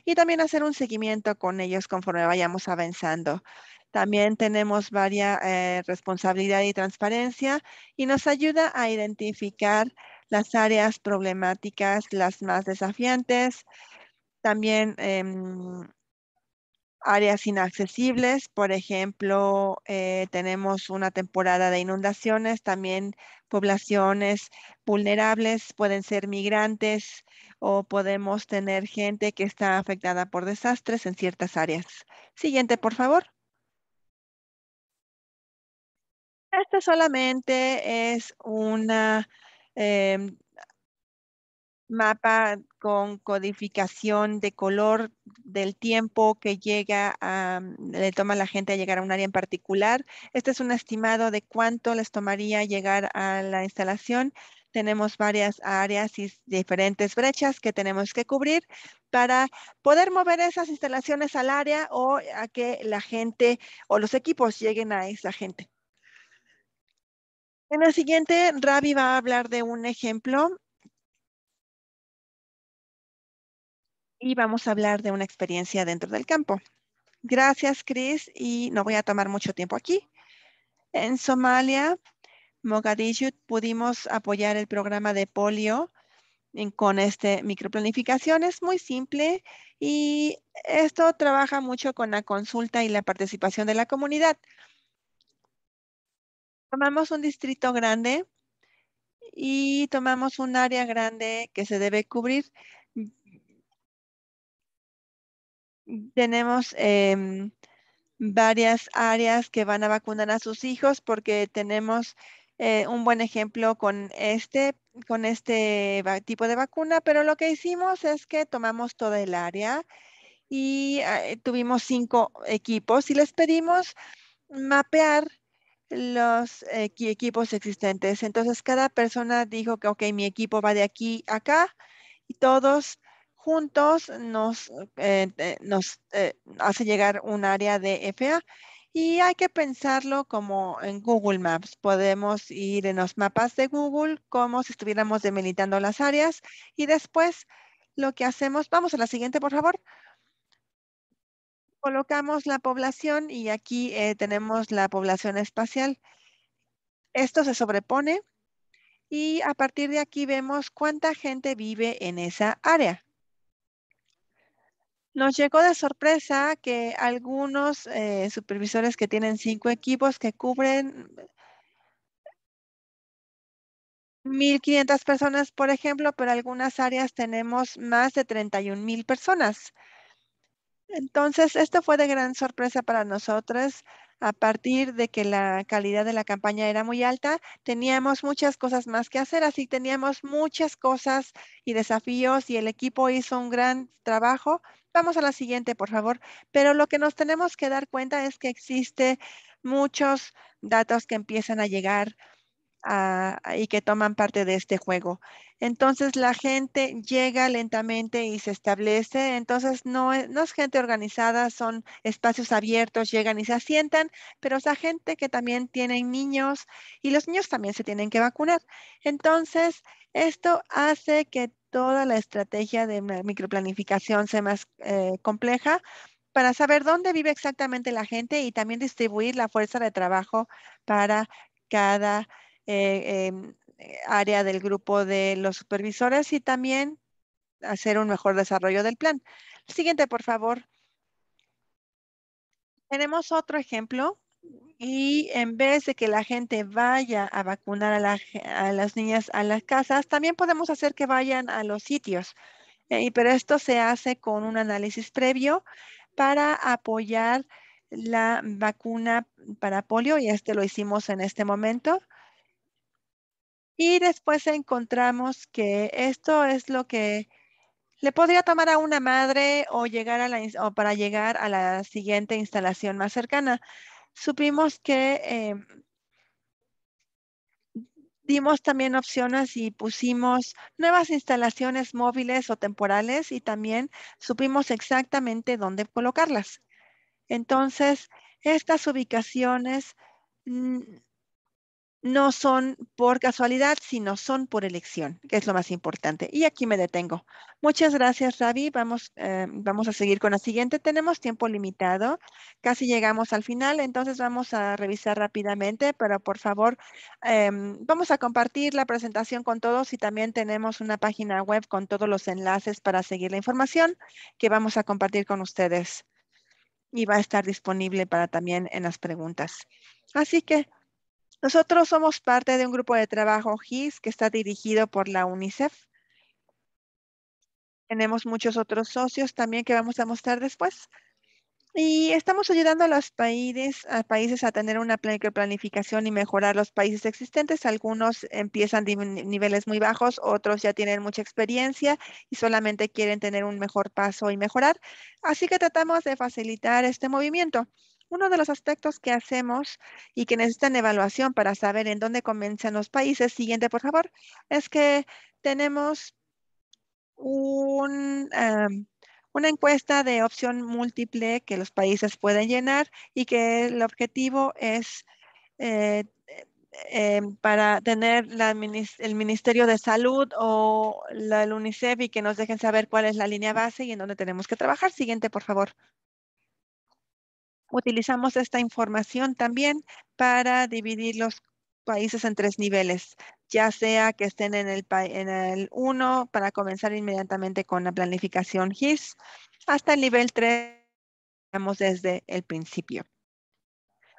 y también hacer un seguimiento con ellos conforme vayamos avanzando. También tenemos varias responsabilidad y transparencia y nos ayuda a identificar las áreas problemáticas, las más desafiantes, también áreas inaccesibles. Por ejemplo, tenemos una temporada de inundaciones, también poblaciones vulnerables, pueden ser migrantes o podemos tener gente que está afectada por desastres en ciertas áreas. Siguiente, por favor. Este solamente es una em, mapa con codificación de color del tiempo que le toma a la gente a llegar a un área en particular. Este es un estimado de cuánto les tomaría llegar a la instalación. Tenemos varias áreas y diferentes brechas que tenemos que cubrir para poder mover esas instalaciones al área o a que la gente o los equipos lleguen a esa gente. En el siguiente, Ravi va a hablar de un ejemplo y vamos a hablar de una experiencia dentro del campo. Gracias, Chris, y no voy a tomar mucho tiempo aquí. En Somalia, Mogadishu, pudimos apoyar el programa de polio con este microplanificación. Es muy simple y esto trabaja mucho con la consulta y la participación de la comunidad. Tomamos un distrito grande y tomamos un área grande que se debe cubrir. Tenemos varias áreas que van a vacunar a sus hijos porque tenemos un buen ejemplo con este tipo de vacuna, pero lo que hicimos es que tomamos toda el área y tuvimos 5 equipos y les pedimos mapear los equipos existentes. Entonces, cada persona dijo que, ok, mi equipo va de aquí a acá y todos juntos nos hace llegar un área de FA. Y hay que pensarlo como en Google Maps. Podemos ir en los mapas de Google como si estuviéramos delimitando las áreas y después lo que hacemos, vamos a la siguiente, por favor. Colocamos la población y aquí tenemos la población espacial. Esto se sobrepone y a partir de aquí vemos cuánta gente vive en esa área. Nos llegó de sorpresa que algunos supervisores que tienen 5 equipos que cubren 1,500 personas, por ejemplo, pero algunas áreas tenemos más de 31,000 personas. Entonces, esto fue de gran sorpresa para nosotros. A partir de que la calidad de la campaña era muy alta, teníamos muchas cosas más que hacer, así teníamos muchas cosas y desafíos y el equipo hizo un gran trabajo. Vamos a la siguiente, por favor. Pero lo que nos tenemos que dar cuenta es que existe muchos datos que empiezan a llegar y que toman parte de este juego. Entonces la gente llega lentamente y se establece. Entonces no es gente organizada, son espacios abiertos, llegan y se asientan, pero esa gente que también tienen niños y los niños también se tienen que vacunar. Entonces, esto hace que toda la estrategia de microplanificación sea más compleja para saber dónde vive exactamente la gente y también distribuir la fuerza de trabajo para cada área del grupo de los supervisores y también hacer un mejor desarrollo del plan. Siguiente, por favor. Tenemos otro ejemplo y en vez de que la gente vaya a vacunar a las niñas a las casas, también podemos hacer que vayan a los sitios. Pero esto se hace con un análisis previo para apoyar la vacuna para polio y este lo hicimos en este momento. Y después encontramos que esto es lo que le podría tomar a una madre o o para llegar a la siguiente instalación más cercana. Supimos que dimos también opciones y pusimos nuevas instalaciones móviles o temporales y también supimos exactamente dónde colocarlas. Entonces, estas ubicaciones mm, no son por casualidad, sino son por elección, que es lo más importante. Y aquí me detengo. Muchas gracias, Ravi. Vamos a seguir con la siguiente. Tenemos tiempo limitado. Casi llegamos al final, entonces vamos a revisar rápidamente, pero por favor, vamos a compartir la presentación con todos y también tenemos una página web con todos los enlaces para seguir la información que vamos a compartir con ustedes y va a estar disponible para también en las preguntas. Así que nosotros somos parte de un grupo de trabajo GIS que está dirigido por la UNICEF. Tenemos muchos otros socios también que vamos a mostrar después. Y estamos ayudando a los países a tener una planificación y mejorar los países existentes. Algunos empiezan de niveles muy bajos, otros ya tienen mucha experiencia y solamente quieren tener un mejor paso y mejorar. Así que tratamos de facilitar este movimiento. Uno de los aspectos que hacemos y que necesitan evaluación para saber en dónde comienzan los países, siguiente por favor, es que tenemos una encuesta de opción múltiple que los países pueden llenar y que el objetivo es eh, para tener el Ministerio de Salud o el UNICEF y que nos dejen saber cuál es la línea base y en dónde tenemos que trabajar. Siguiente, por favor. Utilizamos esta información también para dividir los países en 3 niveles, ya sea que estén en el 1 para comenzar inmediatamente con la planificación GIS, hasta el nivel 3, vamos desde el principio.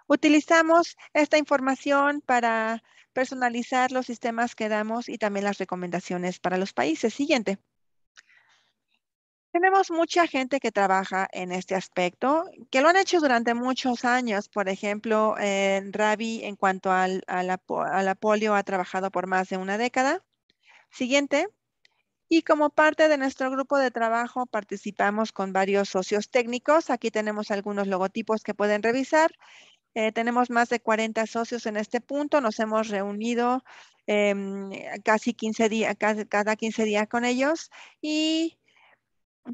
Utilizamos esta información para personalizar los sistemas que damos y también las recomendaciones para los países. Siguiente. Tenemos mucha gente que trabaja en este aspecto, que lo han hecho durante muchos años. Por ejemplo, Ravi, en cuanto a la polio, ha trabajado por más de una década. Siguiente. Y como parte de nuestro grupo de trabajo, participamos con varios socios técnicos. Aquí tenemos algunos logotipos que pueden revisar. Tenemos más de 40 socios en este punto. Nos hemos reunido casi 15 días, cada 15 días con ellos. Y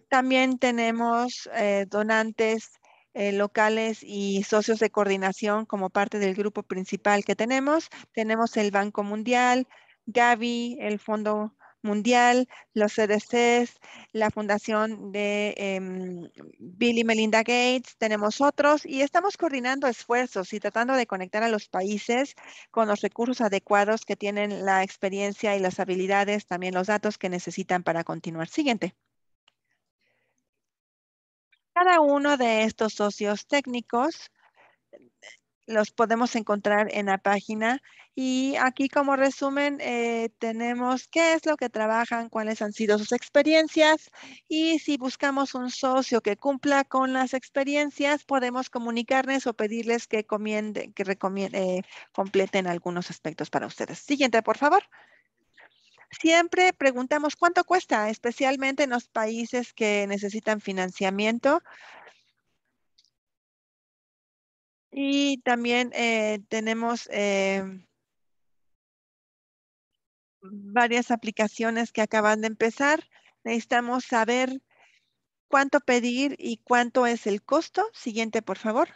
también tenemos donantes locales y socios de coordinación como parte del grupo principal que tenemos. Tenemos el Banco Mundial, Gavi, el Fondo Mundial, los CDCs, la Fundación de Bill y Melinda Gates, tenemos otros y estamos coordinando esfuerzos y tratando de conectar a los países con los recursos adecuados que tienen la experiencia y las habilidades, también los datos que necesitan para continuar. Siguiente. Cada uno de estos socios técnicos los podemos encontrar en la página y aquí como resumen tenemos qué es lo que trabajan, cuáles han sido sus experiencias y si buscamos un socio que cumpla con las experiencias, podemos comunicarles o pedirles que completen algunos aspectos para ustedes. Siguiente, por favor. Siempre preguntamos cuánto cuesta, especialmente en los países que necesitan financiamiento. Y también tenemos varias aplicaciones que acaban de empezar. Necesitamos saber cuánto pedir y cuánto es el costo. Siguiente, por favor.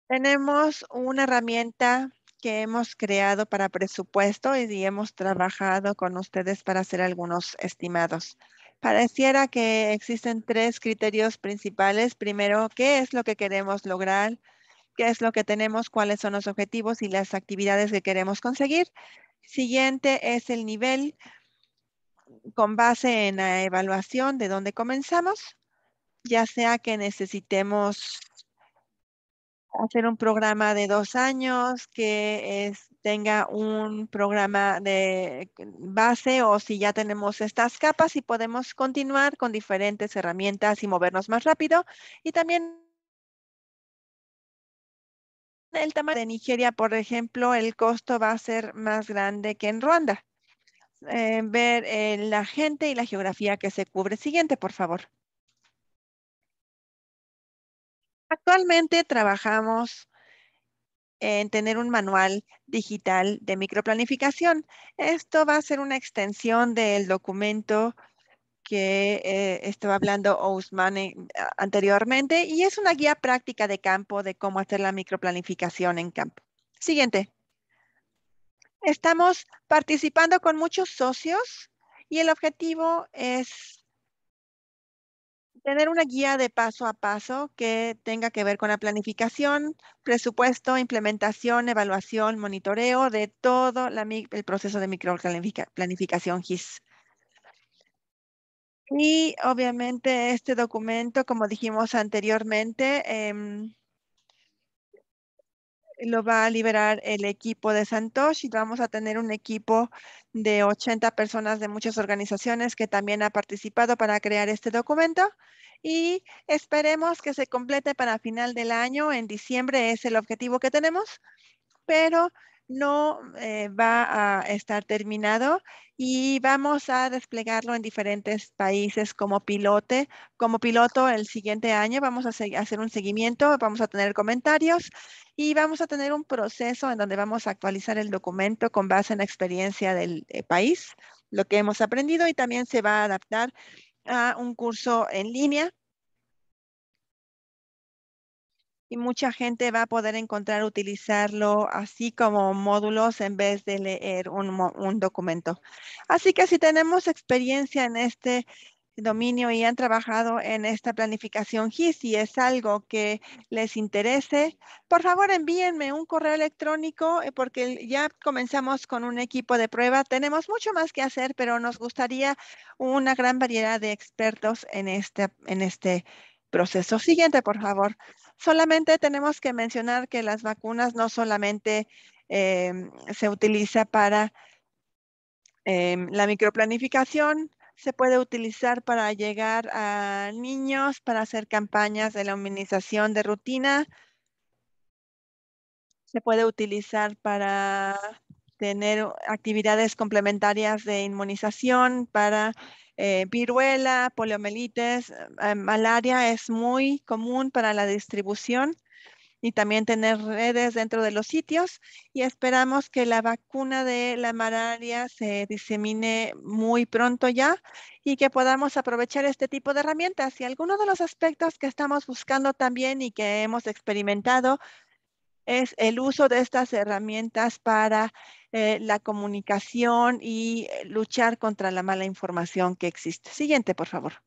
Tenemos una herramienta que hemos creado para presupuesto y hemos trabajado con ustedes para hacer algunos estimados. Pareciera que existen tres criterios principales. Primero, ¿qué es lo que queremos lograr? ¿Qué es lo que tenemos? ¿Cuáles son los objetivos y las actividades que queremos conseguir? Siguiente es el nivel con base en la evaluación de dónde comenzamos, ya sea que necesitemos hacer un programa de 2 años, tenga un programa de base o si ya tenemos estas capas y podemos continuar con diferentes herramientas y movernos más rápido. Y también el tamaño de Nigeria, por ejemplo, el costo va a ser más grande que en Ruanda. Ver la gente y la geografía que se cubre. Siguiente, por favor. Actualmente trabajamos en tener un manual digital de microplanificación. Esto va a ser una extensión del documento que estaba hablando Ousmane anteriormente y es una guía práctica de campo de cómo hacer la microplanificación en campo. Siguiente. Estamos participando con muchos socios y el objetivo es tener una guía de paso a paso que tenga que ver con la planificación, presupuesto, implementación, evaluación, monitoreo de todo el proceso de microplanificación GIS. Y obviamente este documento, como dijimos anteriormente, lo va a liberar el equipo de Santosh y vamos a tener un equipo de 80 personas de muchas organizaciones que también ha participado para crear este documento y esperemos que se complete para final del año. En diciembre es el objetivo que tenemos, pero no va a estar terminado y vamos a desplegarlo en diferentes países como piloto el siguiente año. Vamos a hacer un seguimiento, vamos a tener comentarios y vamos a tener un proceso en donde vamos a actualizar el documento con base en la experiencia del país, lo que hemos aprendido y también se va a adaptar a un curso en línea y mucha gente va a poder encontrar utilizarlo así como módulos en vez de leer un documento. Así que si tenemos experiencia en este dominio y han trabajado en esta planificación GIS y es algo que les interese, por favor envíenme un correo electrónico porque ya comenzamos con un equipo de prueba. Tenemos mucho más que hacer, pero nos gustaría una gran variedad de expertos en este proceso. Siguiente, por favor. Solamente tenemos que mencionar que las vacunas no solamente se utiliza para la microplanificación, se puede utilizar para llegar a niños, para hacer campañas de la inmunización de rutina, se puede utilizar para tener actividades complementarias de inmunización para viruela, poliomielitis, malaria es muy común para la distribución y también tener redes dentro de los sitios y esperamos que la vacuna de la malaria se disemine muy pronto ya y que podamos aprovechar este tipo de herramientas. Y algunos de los aspectos que estamos buscando también y que hemos experimentado es el uso de estas herramientas para la comunicación y luchar contra la mala información que existe. Siguiente, por favor.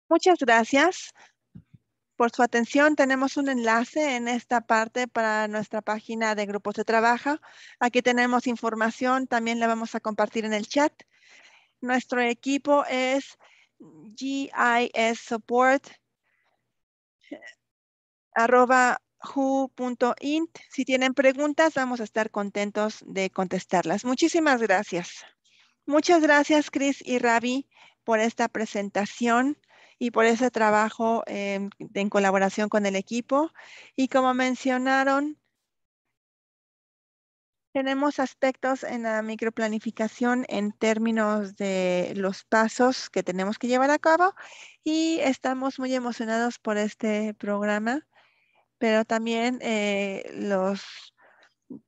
Muchas gracias por su atención. Tenemos un enlace en esta parte para nuestra página de grupos de trabajo. Aquí tenemos información, también la vamos a compartir en el chat. Nuestro equipo es gisupport@who.int. Si tienen preguntas, vamos a estar contentos de contestarlas. Muchísimas gracias. Muchas gracias, Chris y Ravi, por esta presentación y por ese trabajo en colaboración con el equipo. Y como mencionaron, tenemos aspectos en la microplanificación en términos de los pasos que tenemos que llevar a cabo y estamos muy emocionados por este programa, pero también los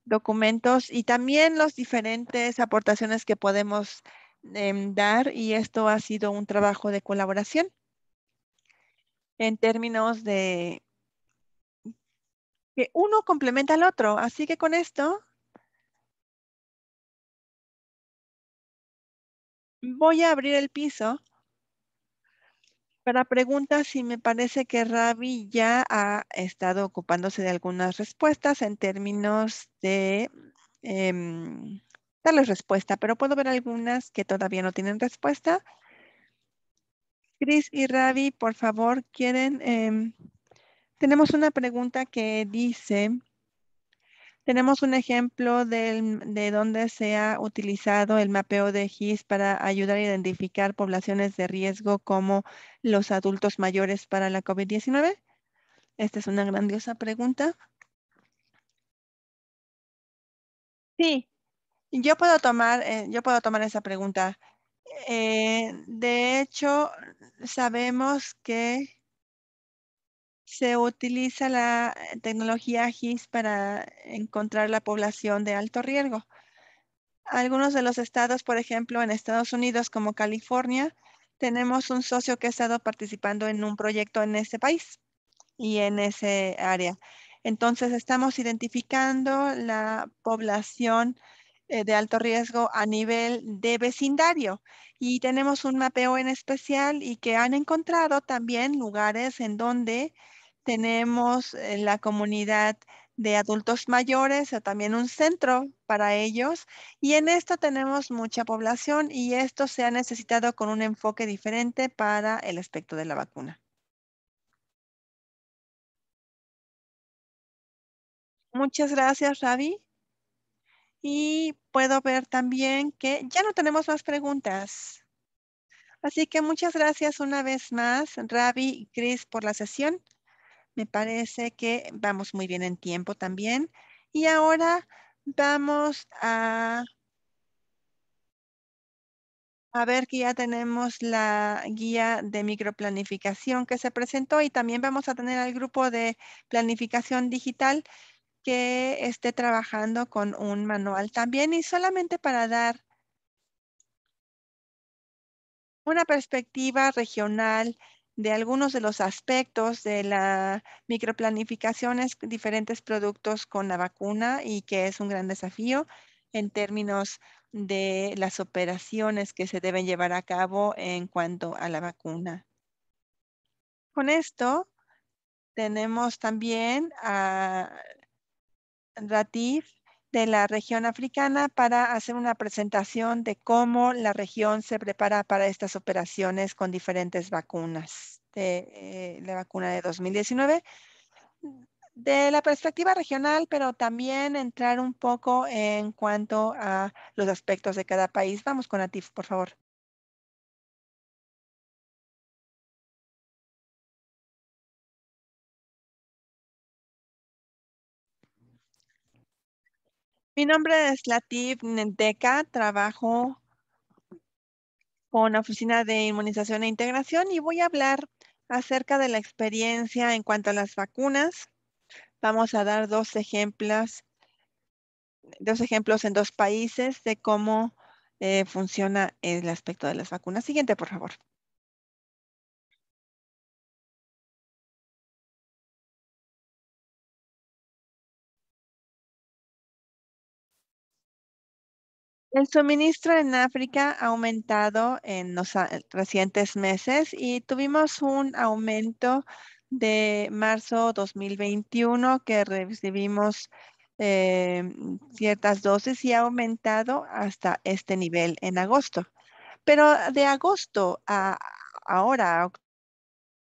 documentos y también las diferentes aportaciones que podemos dar y esto ha sido un trabajo de colaboración en términos de que uno complementa al otro. Así que con esto voy a abrir el piso para preguntas y me parece que Ravi ya ha estado ocupándose de algunas respuestas en términos de darles respuesta, pero puedo ver algunas que todavía no tienen respuesta. Chris y Ravi, por favor, quieren, tenemos una pregunta que dice, tenemos un ejemplo de dónde se ha utilizado el mapeo de GIS para ayudar a identificar poblaciones de riesgo como los adultos mayores para la COVID-19. Esta es una grandiosa pregunta. Sí, yo puedo tomar esa pregunta. De hecho, sabemos que se utiliza la tecnología GIS para encontrar la población de alto riesgo. Algunos de los estados, por ejemplo, en Estados Unidos como California, tenemos un socio que ha estado participando en un proyecto en ese país y en ese área. Entonces, estamos identificando la población de alto riesgo a nivel de vecindario y tenemos un mapeo en especial y que han encontrado también lugares en donde tenemos la comunidad de adultos mayores o también un centro para ellos y en esto tenemos mucha población y esto se ha necesitado con un enfoque diferente para el aspecto de la vacuna. Muchas gracias, Ravi. Y puedo ver también que ya no tenemos más preguntas. Así que muchas gracias una vez más, Ravi y Chris, por la sesión. Me parece que vamos muy bien en tiempo también. Y ahora vamos a ver que ya tenemos la guía de microplanificación que se presentó y también vamos a tener al grupo de planificación digital que esté trabajando con un manual también y solamente para dar una perspectiva regional de algunos de los aspectos de la microplanificación es diferentes productos con la vacuna y que es un gran desafío en términos de las operaciones que se deben llevar a cabo en cuanto a la vacuna. Con esto tenemos también a Ratif de la región africana para hacer una presentación de cómo la región se prepara para estas operaciones con diferentes vacunas de la vacuna de 2019. De la perspectiva regional, pero también entrar un poco en cuanto a los aspectos de cada país. Vamos con Atif, por favor. Mi nombre es Latif Nenteca, trabajo con la Oficina de Inmunización e Integración y voy a hablar acerca de la experiencia en cuanto a las vacunas. Vamos a dar dos ejemplos en dos países de cómo funciona el aspecto de las vacunas. Siguiente, por favor. El suministro en África ha aumentado en los recientes meses y tuvimos un aumento de marzo 2021 que recibimos ciertas dosis y ha aumentado hasta este nivel en agosto. Pero de agosto a ahora, el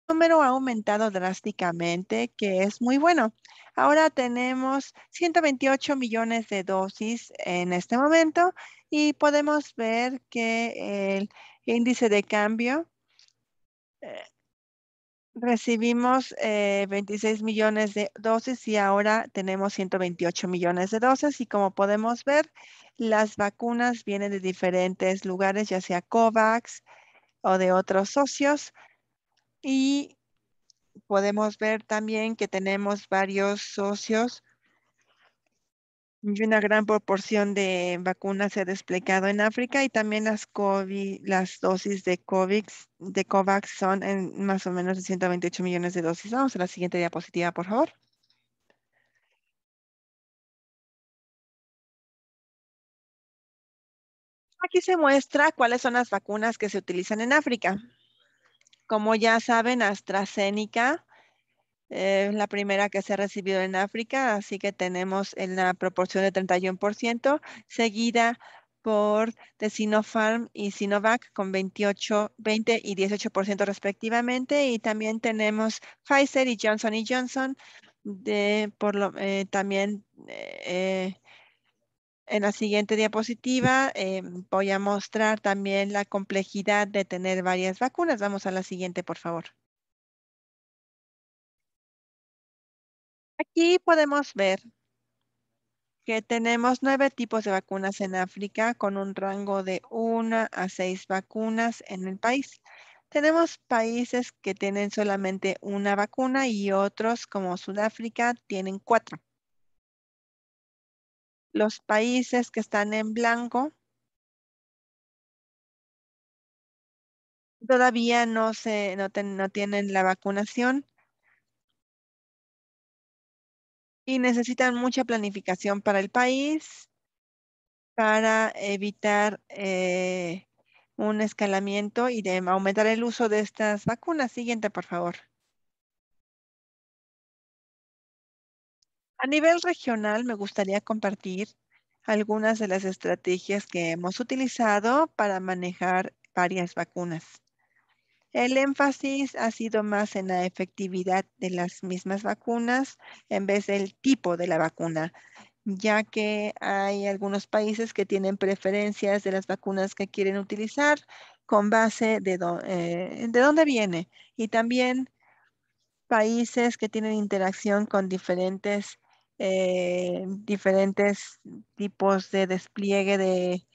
número ha aumentado drásticamente, que es muy bueno. Ahora tenemos 128 millones de dosis en este momento y podemos ver que el índice de cambio, eh, recibimos 26 millones de dosis y ahora tenemos 128 millones de dosis y como podemos ver, las vacunas vienen de diferentes lugares, ya sea COVAX o de otros socios. Y podemos ver también que tenemos varios socios y una gran proporción de vacunas se ha desplegado en África y también las dosis de COVAX son en más o menos de 128 millones de dosis. Vamos a la siguiente diapositiva, por favor. Aquí se muestra cuáles son las vacunas que se utilizan en África. Como ya saben, AstraZeneca la primera que se ha recibido en África, así que tenemos en la proporción de 31%, seguida por de Sinopharm y Sinovac con 28, 20 y 18% respectivamente, y también tenemos Pfizer y Johnson también en la siguiente diapositiva voy a mostrar también la complejidad de tener varias vacunas. Vamos a la siguiente, por favor. Aquí podemos ver que tenemos 9 tipos de vacunas en África con un rango de 1 a 6 vacunas en el país. Tenemos países que tienen solamente una vacuna y otros como Sudáfrica tienen 4. Los países que están en blanco todavía no tienen la vacunación y necesitan mucha planificación para el país para evitar un escalamiento y de aumentar el uso de estas vacunas. Siguiente, por favor. A nivel regional, me gustaría compartir algunas de las estrategias que hemos utilizado para manejar varias vacunas. El énfasis ha sido más en la efectividad de las mismas vacunas en vez del tipo de la vacuna, ya que hay algunos países que tienen preferencias de las vacunas que quieren utilizar con base de dónde viene y también países que tienen interacción con diferentes tipos de despliegue de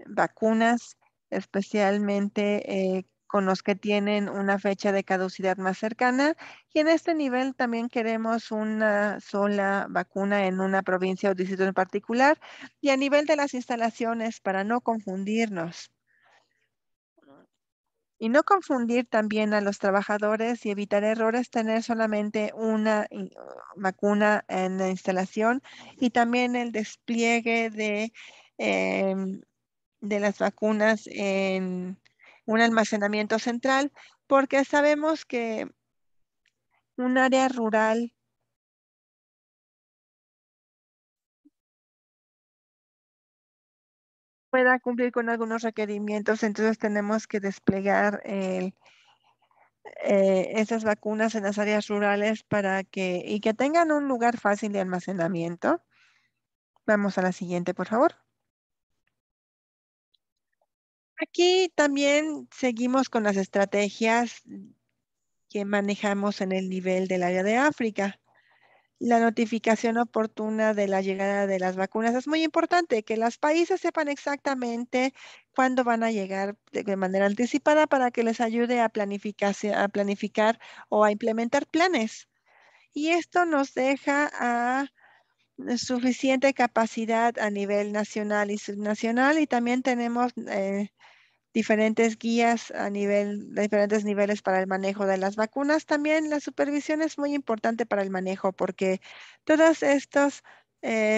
vacunas, especialmente con los que tienen una fecha de caducidad más cercana. Y en este nivel también queremos una sola vacuna en una provincia o distrito en particular. Y a nivel de las instalaciones, para no confundirnos. Y no confundir también a los trabajadores y evitar errores, tener solamente vacuna en la instalación y también el despliegue em, de las vacunas en un almacenamiento central, porque sabemos que un área rural pueda cumplir con algunos requerimientos, entonces tenemos que desplegar esas vacunas en las áreas rurales y que tengan un lugar fácil de almacenamiento. Vamos a la siguiente, por favor. Aquí también seguimos con las estrategias que manejamos en el nivel del área de África. La notificación oportuna de la llegada de las vacunas es muy importante, que los países sepan exactamente cuándo van a llegar de manera anticipada para que les ayude a planificar o a implementar planes. Y esto nos deja a suficiente capacidad a nivel nacional y subnacional y también tenemos diferentes guías a nivel, de diferentes niveles para el manejo de las vacunas. También la supervisión es muy importante para el manejo porque todas estas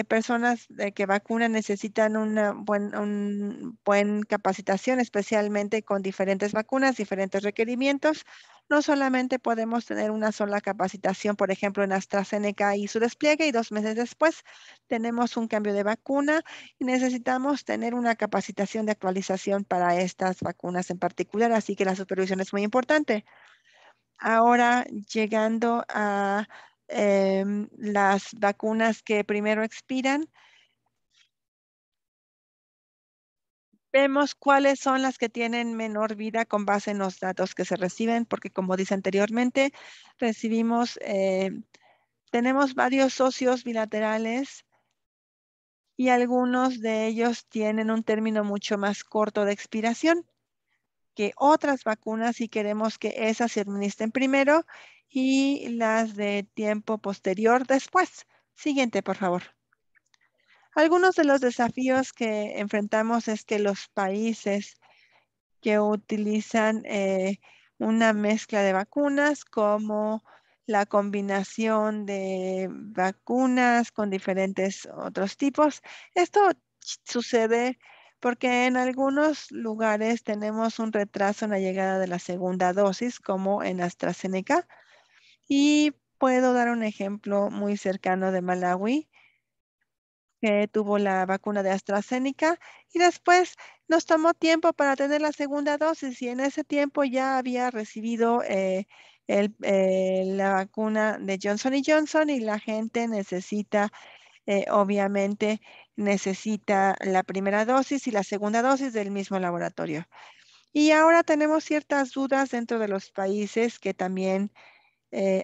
personas que vacunan necesitan una buen capacitación, especialmente con diferentes vacunas, diferentes requerimientos. No solamente podemos tener una sola capacitación, por ejemplo, en AstraZeneca y su despliegue, y 2 meses después tenemos un cambio de vacuna y necesitamos tener una capacitación de actualización para estas vacunas en particular, así que la supervisión es muy importante. Ahora, llegando a las vacunas que primero expiran, vemos cuáles son las que tienen menor vida con base en los datos que se reciben, porque como dice anteriormente, recibimos, tenemos varios socios bilaterales y algunos de ellos tienen un término mucho más corto de expiración que otras vacunas si queremos que esas se administren primero y las de tiempo posterior después. Siguiente, por favor. Algunos de los desafíos que enfrentamos es que los países que utilizan una mezcla de vacunas como la combinación de vacunas con diferentes otros tipos. Esto sucede porque en algunos lugares tenemos un retraso en la llegada de la segunda dosis, como en AstraZeneca. Y puedo dar un ejemplo muy cercano de Malawi que tuvo la vacuna de AstraZeneca y después nos tomó tiempo para tener la segunda dosis y en ese tiempo ya había recibido la vacuna de Johnson y Johnson y la gente necesita, obviamente, necesita la primera dosis y la segunda dosis del mismo laboratorio. Y ahora tenemos ciertas dudas dentro de los países que también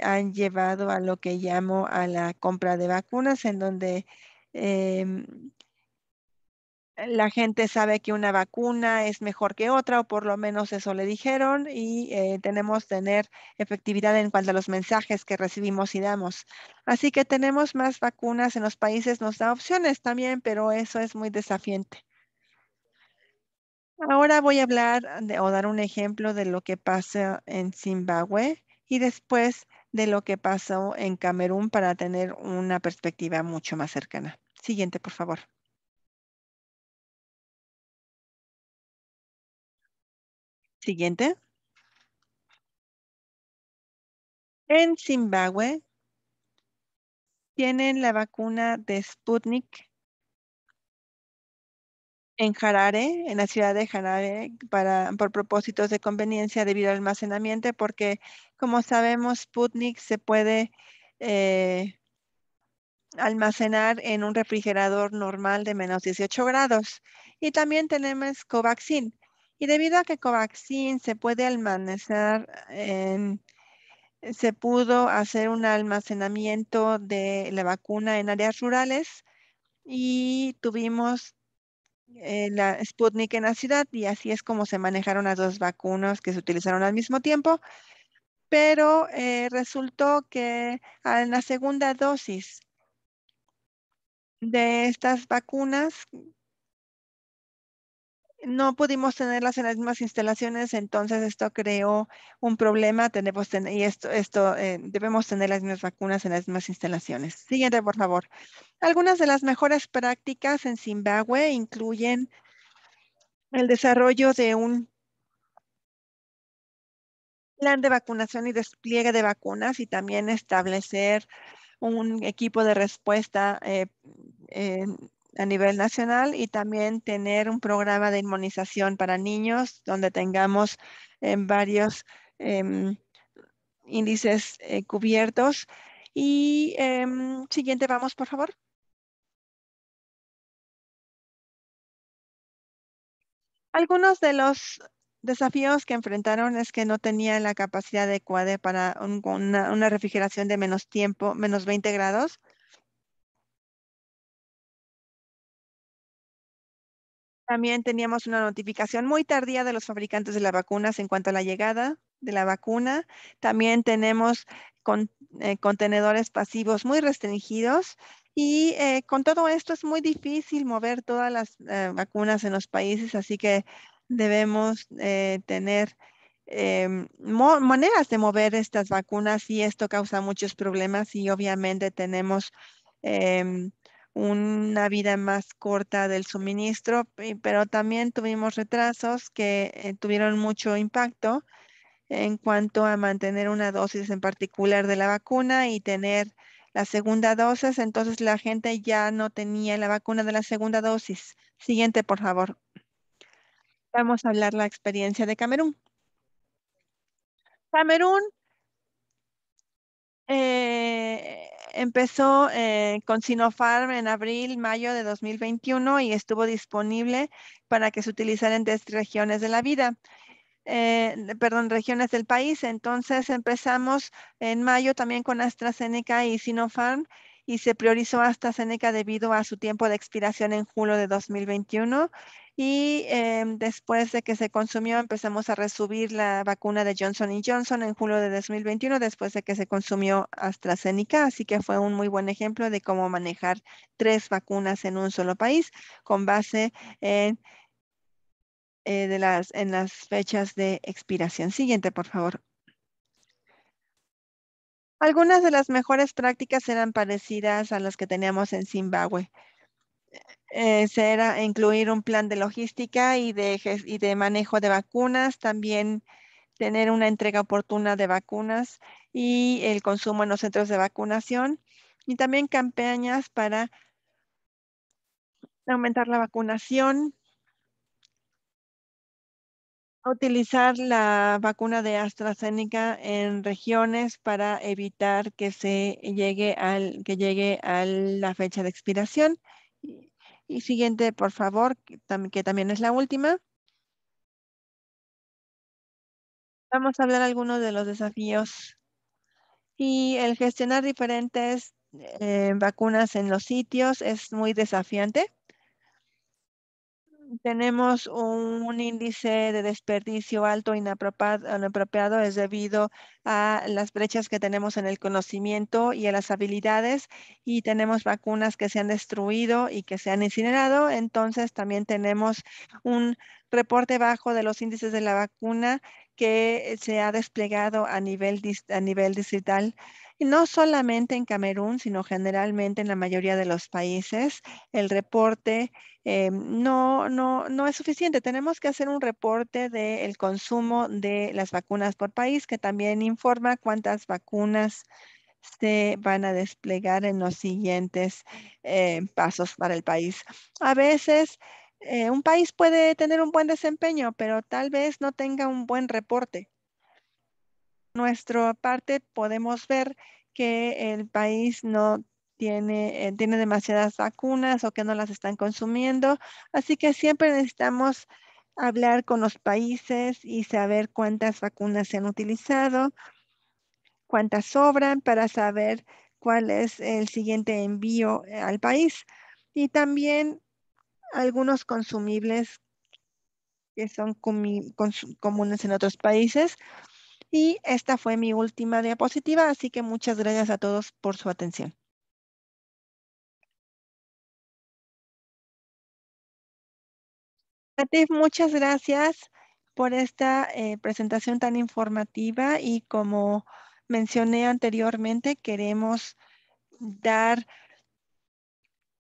han llevado a lo que llamo a la compra de vacunas, en donde em, la gente sabe que una vacuna es mejor que otra, o por lo menos eso le dijeron, y tenemos tener efectividad en cuanto a los mensajes que recibimos y damos. Así que tenemos más vacunas en los países, nos da opciones también, pero eso es muy desafiante. Ahora voy a hablar o dar un ejemplo de lo que pasa en Zimbabue y después de lo que pasó en Camerún para tener una perspectiva mucho más cercana. Siguiente, por favor. Siguiente. En Zimbabue tienen la vacuna de Sputnik en Harare, en la ciudad de Harare, por propósitos de conveniencia debido al almacenamiento, porque como sabemos, Sputnik se puede eh, almacenar en un refrigerador normal de -18 grados. Y también tenemos Covaxin. Y debido a que Covaxin se puede almacenar se pudo hacer un almacenamiento de la vacuna en áreas rurales y tuvimos la Sputnik en la ciudad y así es como se manejaron las dos vacunas que se utilizaron al mismo tiempo, pero resultó que en la segunda dosis de estas vacunas no pudimos tenerlas en las mismas instalaciones, entonces esto creó un problema, y debemos tener las mismas vacunas en las mismas instalaciones. Siguiente, por favor. Algunas de las mejores prácticas en Zimbabue incluyen el desarrollo de un plan de vacunación y despliegue de vacunas y también establecer un equipo de respuesta a nivel nacional y también tener un programa de inmunización para niños donde tengamos varios em, índices cubiertos. Y siguiente, vamos, por favor. Algunos de los Desafíos que enfrentaron es que no tenían la capacidad adecuada para una refrigeración de menos tiempo, menos 20 grados. También teníamos una notificación muy tardía de los fabricantes de las vacunas en cuanto a la llegada de la vacuna. También tenemos con- contenedores pasivos muy restringidos y con todo esto es muy difícil mover todas las vacunas en los países, así que debemos tener maneras de mover estas vacunas y esto causa muchos problemas y obviamente tenemos em, una vida más corta del suministro, pero también tuvimos retrasos que tuvieron mucho impacto en cuanto a mantener una dosis en particular de la vacuna y tener la segunda dosis. Entonces la gente ya no tenía la vacuna de la segunda dosis. Siguiente, por favor. Vamos a hablar la experiencia de Camerún. Camerún empezó con Sinopharm en abril, mayo de 2021 y estuvo disponible para que se utilizara en 10 regiones de la vida. Perdón, regiones del país. Entonces empezamos en mayo también con AstraZeneca y Sinopharm y se priorizó AstraZeneca debido a su tiempo de expiración en julio de 2021. Y después de que se consumió, empezamos a resubir la vacuna de Johnson Johnson en julio de 2021, después de que se consumió AstraZeneca. Así que fue un muy buen ejemplo de cómo manejar tres vacunas en un solo país con base en en las fechas de expiración. Siguiente, por favor. Algunas de las mejores prácticas eran parecidas a las que teníamos en Zimbabue. Se era incluir un plan de logística y de manejo de vacunas, también tener una entrega oportuna de vacunas y el consumo en los centros de vacunación y también campañas para aumentar la vacunación. Utilizar la vacuna de AstraZeneca en regiones para evitar que que llegue a la fecha de expiración. Y, y siguiente, por favor, que también es la última. Vamos a hablar algunos de los desafíos y el gestionar diferentes vacunas en los sitios es muy desafiante. Tenemos un índice de desperdicio alto inapropiado, es debido a las brechas que tenemos en el conocimiento y a las habilidades y tenemos vacunas que se han destruido y que se han incinerado. Entonces también tenemos un reporte bajo de los índices de la vacuna que se ha desplegado a nivel distrital. Y no solamente en Camerún, sino generalmente en la mayoría de los países, el reporte no es suficiente. Tenemos que hacer un reporte del consumo de las vacunas por país que también informa cuántas vacunas se van a desplegar en los siguientes pasos para el país. A veces un país puede tener un buen desempeño, pero tal vez no tenga un buen reporte. Nuestra parte podemos ver que el país no tiene demasiadas vacunas o que no las están consumiendo. Así que siempre necesitamos hablar con los países y saber cuántas vacunas se han utilizado, cuántas sobran para saber cuál es el siguiente envío al país. Y también algunos consumibles que son comunes en otros países. Y esta fue mi última diapositiva, así que muchas gracias a todos por su atención. Latif, muchas gracias por esta presentación tan informativa y como mencioné anteriormente, queremos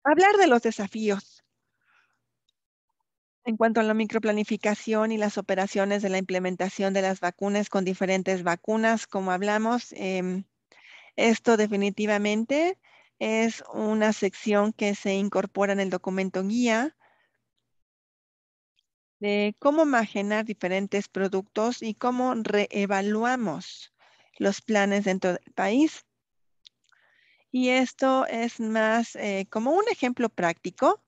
hablar de los desafíos en cuanto a la microplanificación y las operaciones de la implementación de las vacunas con diferentes vacunas, como hablamos. Esto definitivamente es una sección que se incorpora en el documento guía de cómo imaginar diferentes productos y cómo reevaluamos los planes dentro del país. Y esto es más como un ejemplo práctico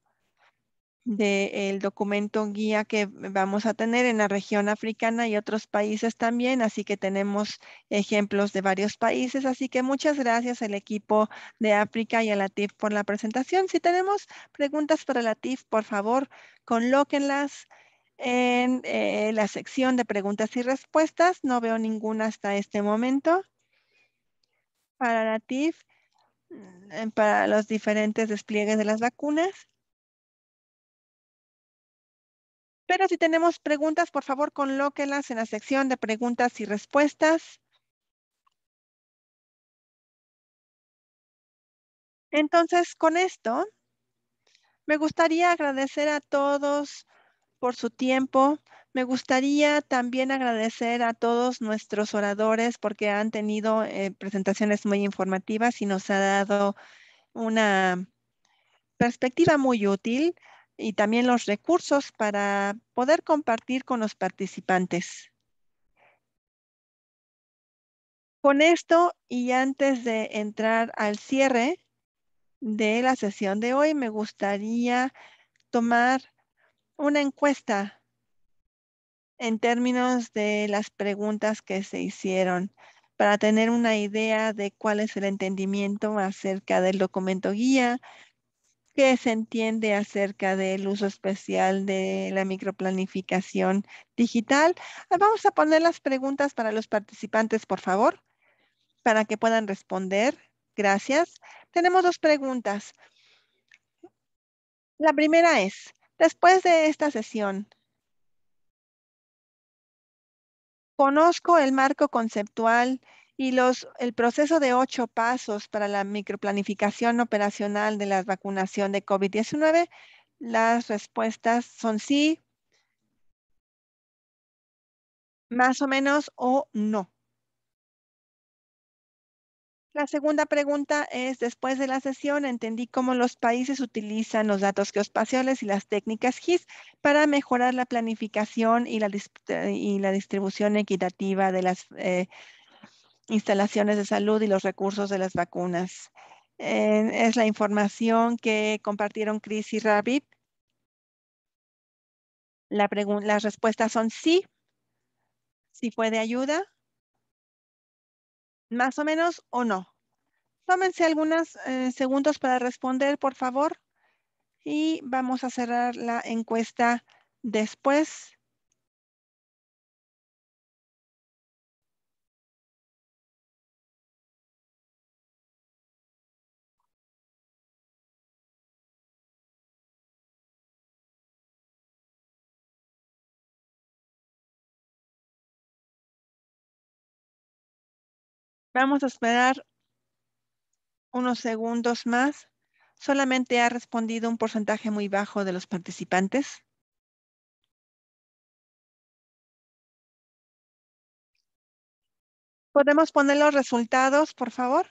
del documento guía que vamos a tener en la región africana y otros países también, así que tenemos ejemplos de varios países, así que muchas gracias al equipo de África y a la TIF por la presentación. Si tenemos preguntas para la TIF, por favor, colóquenlas en la sección de preguntas y respuestas. No veo ninguna hasta este momento. Para la TIF, para los diferentes despliegues de las vacunas. Pero si tenemos preguntas, por favor, colóquenlas en la sección de preguntas y respuestas. Entonces, con esto, me gustaría agradecer a todos por su tiempo. Me gustaría también agradecer a todos nuestros oradores porque han tenido presentaciones muy informativas y nos ha dado una perspectiva muy útil y también los recursos para poder compartir con los participantes. Con esto y antes de entrar al cierre de la sesión de hoy, me gustaría tomar una encuesta en términos de las preguntas que se hicieron para tener una idea de cuál es el entendimiento acerca del documento guía, qué se entiende acerca del uso especial de la microplanificación digital. Vamos a poner las preguntas para los participantes, por favor, para que puedan responder. Gracias. Tenemos dos preguntas. La primera es, después de esta sesión, conozco el marco conceptual y el proceso de 8 pasos para la microplanificación operacional de la vacunación de COVID-19. Las respuestas son sí, más o menos o no. La segunda pregunta es, después de la sesión, entendí cómo los países utilizan los datos geoespaciales y las técnicas GIS para mejorar la planificación y la distribución equitativa de las instalaciones de salud y los recursos de las vacunas. Es la información que compartieron Chris y Ravi. Las respuestas son sí, si fue de ayuda, más o menos o no. Tómense algunos segundos para responder, por favor. Y vamos a cerrar la encuesta después. Vamos a esperar unos segundos más. Solamente ha respondido un porcentaje muy bajo de los participantes. ¿Podemos poner los resultados, por favor?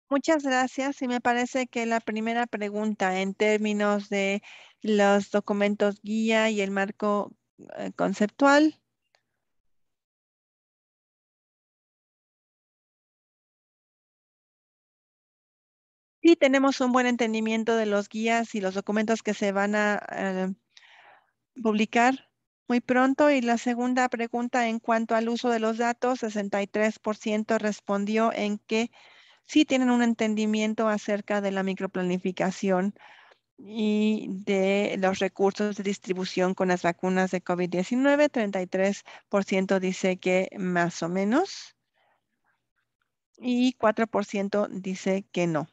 Muchas gracias. Y me parece que la primera pregunta en términos de los documentos guía y el marco conceptual. Sí, tenemos un buen entendimiento de los guías y los documentos que se van a publicar muy pronto. Y la segunda pregunta en cuanto al uso de los datos, 63% respondió en que sí tienen un entendimiento acerca de la microplanificación y de los recursos de distribución con las vacunas de COVID-19. 33% dice que más o menos y 4% dice que no.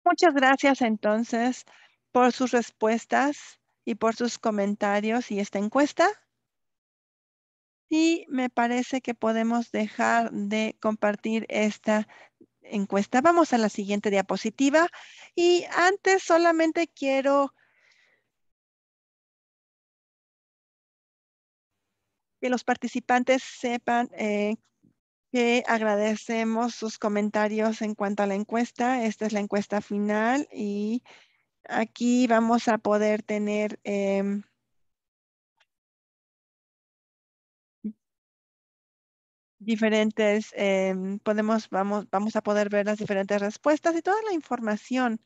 Muchas gracias entonces por sus respuestas y por sus comentarios y esta encuesta. Y me parece que podemos dejar de compartir esta encuesta. Vamos a la siguiente diapositiva. Y antes solamente quiero que los participantes sepan que agradecemos sus comentarios en cuanto a la encuesta. Esta es la encuesta final y aquí vamos a poder tener diferentes, vamos a poder ver las diferentes respuestas y toda la información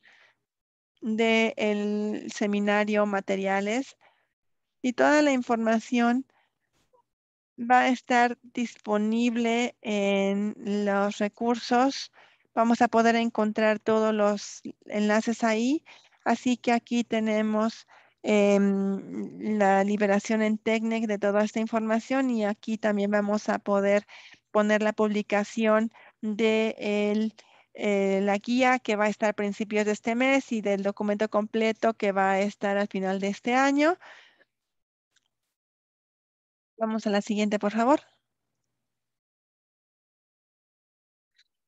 del seminario, materiales y toda la información va a estar disponible en los recursos. Vamos a poder encontrar todos los enlaces ahí. Así que aquí tenemos la liberación en TECNIC de toda esta información y aquí también vamos a poder poner la publicación de la guía que va a estar a principios de este mes y del documento completo que va a estar al final de este año. Vamos a la siguiente, por favor.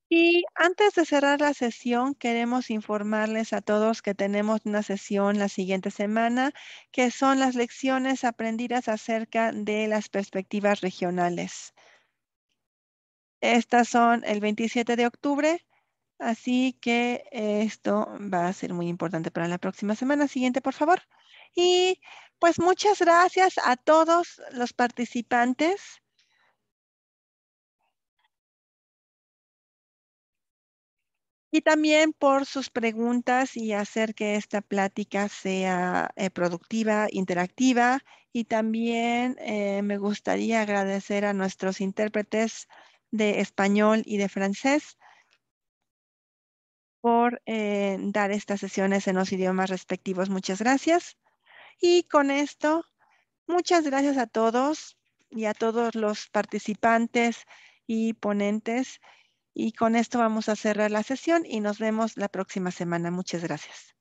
Y antes de cerrar la sesión, queremos informarles a todos que tenemos una sesión la siguiente semana, que son las lecciones aprendidas acerca de las perspectivas regionales. Estas son el 27 de octubre, así que esto va a ser muy importante para la próxima semana. Siguiente, por favor. Y pues muchas gracias a todos los participantes. Y también por sus preguntas y hacer que esta plática sea productiva, interactiva. Y también me gustaría agradecer a nuestros intérpretes de español y de francés por dar estas sesiones en los idiomas respectivos. Muchas gracias. Y con esto, muchas gracias a todos y a todos los participantes y ponentes. Y con esto vamos a cerrar la sesión y nos vemos la próxima semana. Muchas gracias.